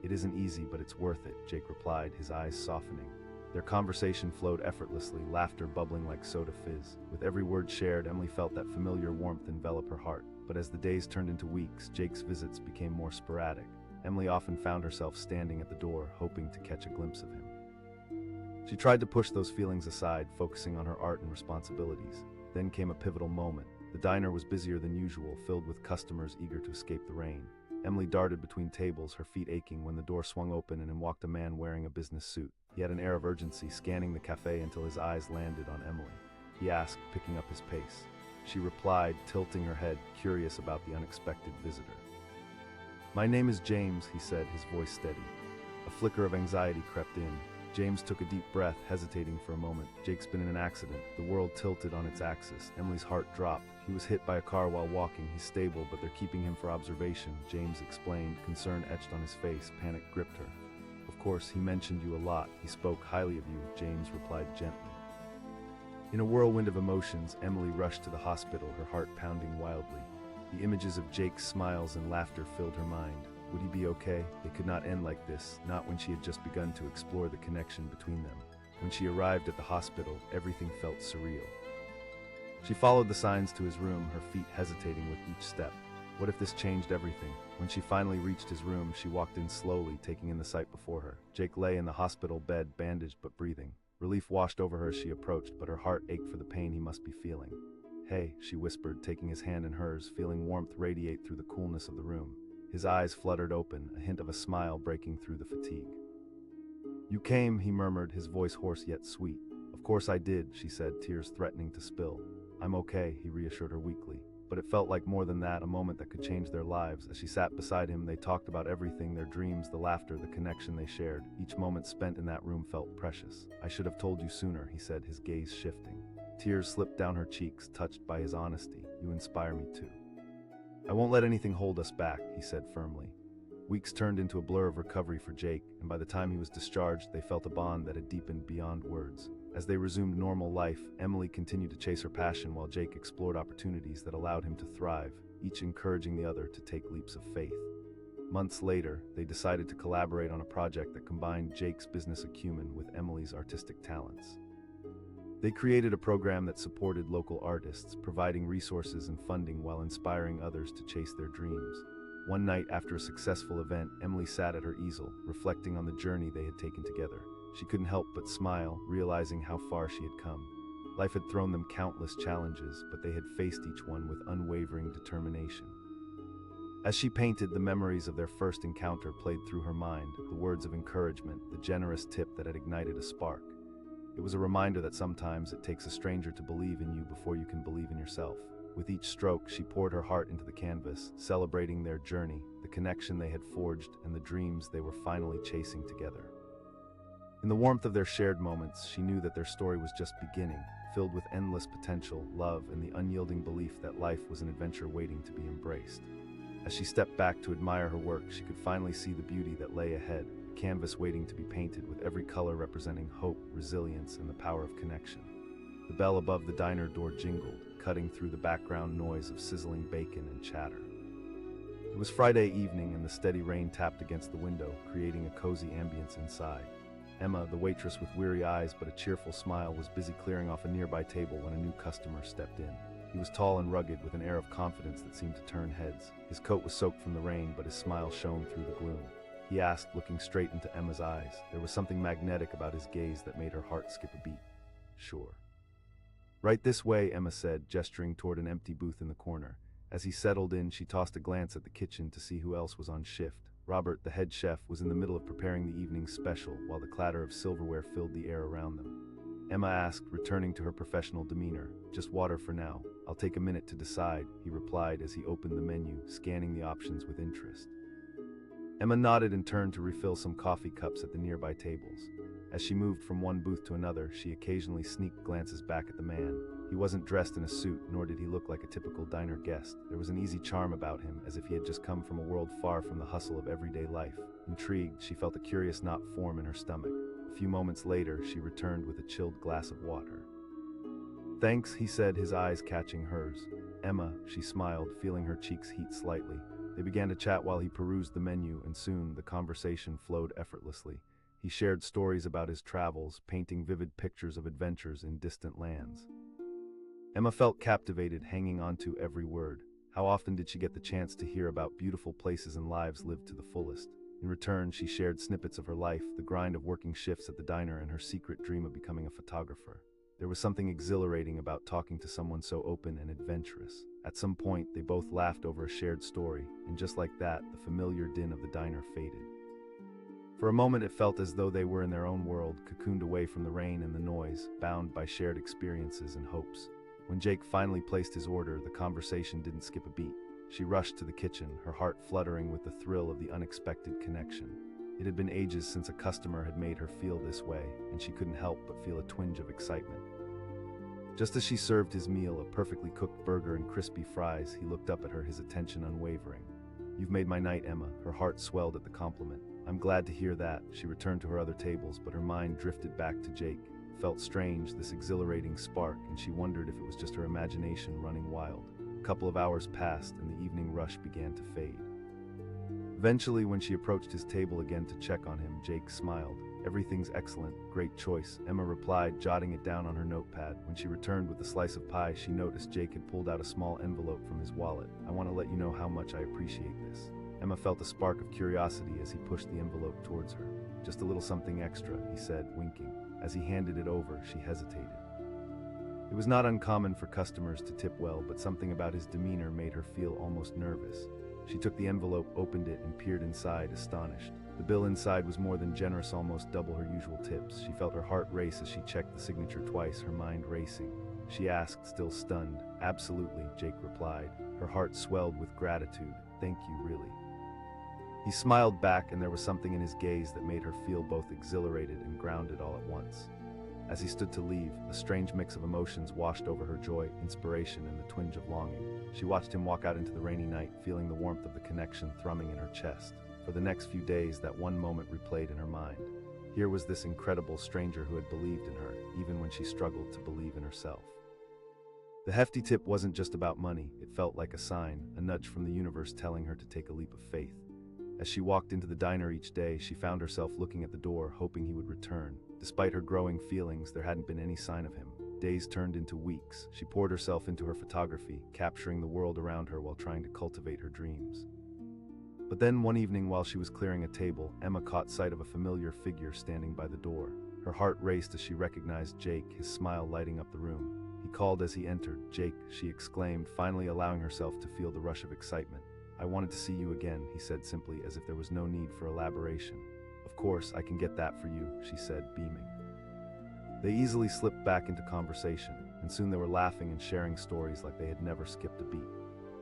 "It isn't easy, but it's worth it," Jake replied, his eyes softening. Their conversation flowed effortlessly, laughter bubbling like soda fizz. With every word shared, Emily felt that familiar warmth envelop her heart. But as the days turned into weeks, Jake's visits became more sporadic. Emily often found herself standing at the door, hoping to catch a glimpse of him. She tried to push those feelings aside, focusing on her art and responsibilities. Then came a pivotal moment. The diner was busier than usual, filled with customers eager to escape the rain. Emily darted between tables, her feet aching, when the door swung open and in walked a man wearing a business suit. He had an air of urgency, scanning the cafe until his eyes landed on Emily. He asked, picking up his pace. She replied, tilting her head, curious about the unexpected visitor. "My name is James," he said, his voice steady. A flicker of anxiety crept in. James took a deep breath, hesitating for a moment. "Jake's been in an accident." The world tilted on its axis. Emily's heart dropped. "He was hit by a car while walking. He's stable, but they're keeping him for observation," James explained, concern etched on his face. Panic gripped her. "Of course, he mentioned you a lot. He spoke highly of you," James replied gently. In a whirlwind of emotions, Emily rushed to the hospital, her heart pounding wildly. The images of Jake's smiles and laughter filled her mind. Would he be okay? They could not end like this, not when she had just begun to explore the connection between them. When she arrived at the hospital, everything felt surreal. She followed the signs to his room, her feet hesitating with each step. What if this changed everything? When she finally reached his room, she walked in slowly, taking in the sight before her. Jake lay in the hospital bed, bandaged but breathing. Relief washed over her as she approached, but her heart ached for the pain he must be feeling. "Hey," she whispered, taking his hand in hers, feeling warmth radiate through the coolness of the room. His eyes fluttered open, a hint of a smile breaking through the fatigue. "You came," he murmured, his voice hoarse yet sweet. "Of course I did," she said, tears threatening to spill. "I'm okay," he reassured her weakly. But it felt like more than that, a moment that could change their lives. As she sat beside him, they talked about everything, their dreams, the laughter, the connection they shared. Each moment spent in that room felt precious. "I should have told you sooner," he said, his gaze shifting. Tears slipped down her cheeks, touched by his honesty. "You inspire me too." "I won't let anything hold us back," he said firmly. Weeks turned into a blur of recovery for Jake, and by the time he was discharged, they felt a bond that had deepened beyond words. As they resumed normal life, Emily continued to chase her passion while Jake explored opportunities that allowed him to thrive, each encouraging the other to take leaps of faith. Months later, they decided to collaborate on a project that combined Jake's business acumen with Emily's artistic talents. They created a program that supported local artists, providing resources and funding while inspiring others to chase their dreams. One night after a successful event, Emily sat at her easel, reflecting on the journey they had taken together. She couldn't help but smile, realizing how far she had come. Life had thrown them countless challenges, but they had faced each one with unwavering determination. As she painted, the memories of their first encounter played through her mind, the words of encouragement, the generous tip that had ignited a spark. It was a reminder that sometimes it takes a stranger to believe in you before you can believe in yourself. With each stroke, she poured her heart into the canvas, celebrating their journey, the connection they had forged, and the dreams they were finally chasing together. In the warmth of their shared moments, she knew that their story was just beginning, filled with endless potential, love, and the unyielding belief that life was an adventure waiting to be embraced. As she stepped back to admire her work, she could finally see the beauty that lay ahead, a canvas waiting to be painted with every color representing hope, resilience, and the power of connection. The bell above the diner door jingled, cutting through the background noise of sizzling bacon and chatter. It was Friday evening and the steady rain tapped against the window, creating a cozy ambience inside. Emma, the waitress with weary eyes but a cheerful smile, was busy clearing off a nearby table when a new customer stepped in. He was tall and rugged, with an air of confidence that seemed to turn heads. His coat was soaked from the rain, but his smile shone through the gloom. He asked, looking straight into Emma's eyes. There was something magnetic about his gaze that made her heart skip a beat. "Sure." "Right this way," Emma said, gesturing toward an empty booth in the corner. As he settled in, she tossed a glance at the kitchen to see who else was on shift. Robert, the head chef, was in the middle of preparing the evening's special, while the clatter of silverware filled the air around them. Emma asked, returning to her professional demeanor. "Just water for now. I'll take a minute to decide," he replied as he opened the menu, scanning the options with interest. Emma nodded and turned to refill some coffee cups at the nearby tables. As she moved from one booth to another, she occasionally sneaked glances back at the man. He wasn't dressed in a suit, nor did he look like a typical diner guest. There was an easy charm about him, as if he had just come from a world far from the hustle of everyday life. Intrigued, she felt a curious knot form in her stomach. A few moments later, she returned with a chilled glass of water. "Thanks," he said, his eyes catching hers. "Emma," she smiled, feeling her cheeks heat slightly. They began to chat while he perused the menu, and soon the conversation flowed effortlessly. He shared stories about his travels, painting vivid pictures of adventures in distant lands. Emma felt captivated, hanging on to every word. How often did she get the chance to hear about beautiful places and lives lived to the fullest? In return, she shared snippets of her life, the grind of working shifts at the diner, and her secret dream of becoming a photographer. There was something exhilarating about talking to someone so open and adventurous. At some point, they both laughed over a shared story, and just like that, the familiar din of the diner faded. For a moment, it felt as though they were in their own world, cocooned away from the rain and the noise, bound by shared experiences and hopes. When Jake finally placed his order, the conversation didn't skip a beat. She rushed to the kitchen, her heart fluttering with the thrill of the unexpected connection. It had been ages since a customer had made her feel this way, and she couldn't help but feel a twinge of excitement. Just as she served his meal, a perfectly cooked burger and crispy fries, he looked up at her, his attention unwavering. "You've made my night, Emma." Her heart swelled at the compliment. "I'm glad to hear that." She returned to her other tables, but her mind drifted back to Jake. It felt strange, this exhilarating spark, and she wondered if it was just her imagination running wild. A couple of hours passed, and the evening rush began to fade. Eventually, when she approached his table again to check on him, Jake smiled. "Everything's excellent. Great choice," Emma replied, jotting it down on her notepad. When she returned with a slice of pie, she noticed Jake had pulled out a small envelope from his wallet. "I want to let you know how much I appreciate this." Emma felt a spark of curiosity as he pushed the envelope towards her. "Just a little something extra," he said, winking. As he handed it over, she hesitated. It was not uncommon for customers to tip well, but something about his demeanor made her feel almost nervous. She took the envelope, opened it, and peered inside, astonished. The bill inside was more than generous, almost double her usual tips. She felt her heart race as she checked the signature twice, her mind racing. She asked, still stunned. "Absolutely," Jake replied. Her heart swelled with gratitude. "Thank you, really." He smiled back, and there was something in his gaze that made her feel both exhilarated and grounded all at once. As he stood to leave, a strange mix of emotions washed over her: joy, inspiration, and the twinge of longing. She watched him walk out into the rainy night, feeling the warmth of the connection thrumming in her chest. For the next few days, that one moment replayed in her mind. Here was this incredible stranger who had believed in her, even when she struggled to believe in herself. The hefty tip wasn't just about money. It felt like a sign, a nudge from the universe telling her to take a leap of faith. As she walked into the diner each day, she found herself looking at the door, hoping he would return. Despite her growing feelings, there hadn't been any sign of him. Days turned into weeks. She poured herself into her photography, capturing the world around her while trying to cultivate her dreams. But then one evening, while she was clearing a table, Emma caught sight of a familiar figure standing by the door. Her heart raced as she recognized Jake, his smile lighting up the room. He called as he entered. "Jake," she exclaimed, finally allowing herself to feel the rush of excitement. "I wanted to see you again," he said simply, as if there was no need for elaboration. "Of course, I can get that for you," she said, beaming. They easily slipped back into conversation, and soon they were laughing and sharing stories like they had never skipped a beat.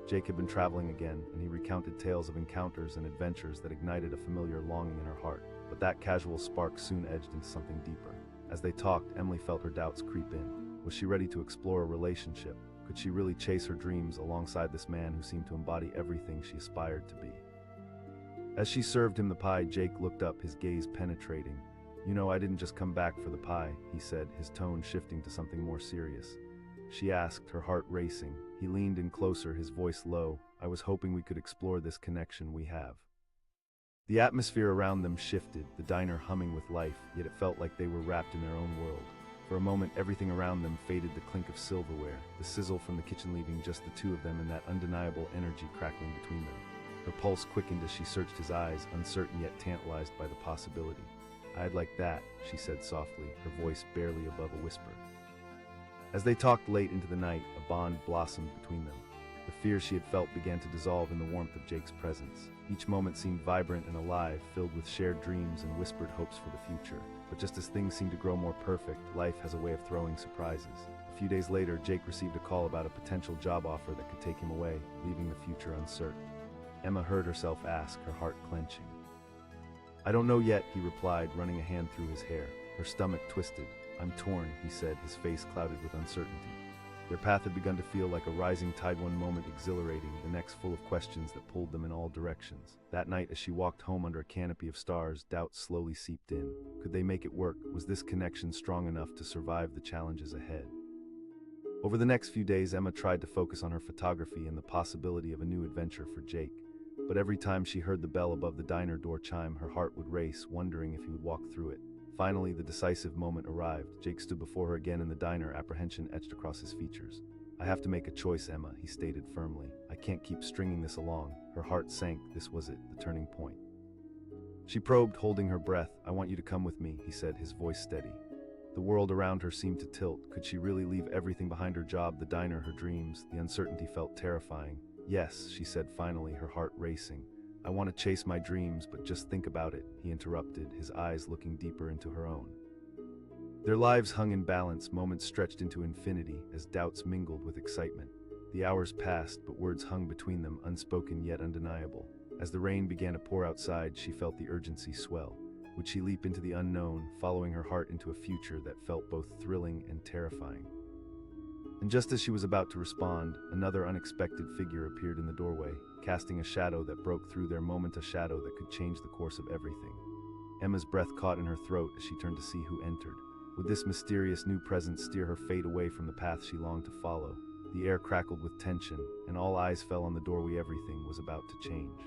Jake had been traveling again, and he recounted tales of encounters and adventures that ignited a familiar longing in her heart. But that casual spark soon edged into something deeper. As they talked, Emily felt her doubts creep in. Was she ready to explore a relationship? Could she really chase her dreams alongside this man who seemed to embody everything she aspired to be? As she served him the pie, Jake looked up, his gaze penetrating. "You know, I didn't just come back for the pie," he said, his tone shifting to something more serious. She asked, her heart racing. He leaned in closer, his voice low. "I was hoping we could explore this connection we have." The atmosphere around them shifted, the diner humming with life, yet it felt like they were wrapped in their own world. For a moment, everything around them faded, the clink of silverware, the sizzle from the kitchen, leaving just the two of them, and that undeniable energy crackling between them. Her pulse quickened as she searched his eyes, uncertain yet tantalized by the possibility. "I'd like that," she said softly, her voice barely above a whisper. As they talked late into the night, a bond blossomed between them. The fears she had felt began to dissolve in the warmth of Jake's presence. Each moment seemed vibrant and alive, filled with shared dreams and whispered hopes for the future. But just as things seemed to grow more perfect, life has a way of throwing surprises. A few days later, Jake received a call about a potential job offer that could take him away, leaving the future uncertain. Emma heard herself ask, her heart clenching. "I don't know yet," he replied, running a hand through his hair. Her stomach twisted. "I'm torn," he said, his face clouded with uncertainty. Their path had begun to feel like a rising tide, one moment exhilarating, the next full of questions that pulled them in all directions. That night, as she walked home under a canopy of stars, doubts slowly seeped in. Could they make it work? Was this connection strong enough to survive the challenges ahead? Over the next few days, Emma tried to focus on her photography and the possibility of a new adventure for Jake. But every time she heard the bell above the diner door chime, her heart would race, wondering if he would walk through it. Finally, the decisive moment arrived. Jake stood before her again in the diner, apprehension etched across his features. "I have to make a choice, Emma," he stated firmly. "I can't keep stringing this along." Her heart sank. This was it, the turning point. She probed, holding her breath. "I want you to come with me," he said, his voice steady. The world around her seemed to tilt. Could she really leave everything behind? Her job, the diner, her dreams? The uncertainty felt terrifying. "Yes," she said finally, her heart racing. "I want to chase my dreams, but just think about it," he interrupted, his eyes looking deeper into her own. Their lives hung in balance, moments stretched into infinity as doubts mingled with excitement. The hours passed, but words hung between them, unspoken yet undeniable. As the rain began to pour outside, she felt the urgency swell. Would she leap into the unknown, following her heart into a future that felt both thrilling and terrifying? And just as she was about to respond, another unexpected figure appeared in the doorway, casting a shadow that broke through their moment, a shadow that could change the course of everything. Emma's breath caught in her throat as she turned to see who entered. Would this mysterious new presence steer her fate away from the path she longed to follow? The air crackled with tension, and all eyes fell on the doorway. Everything was about to change.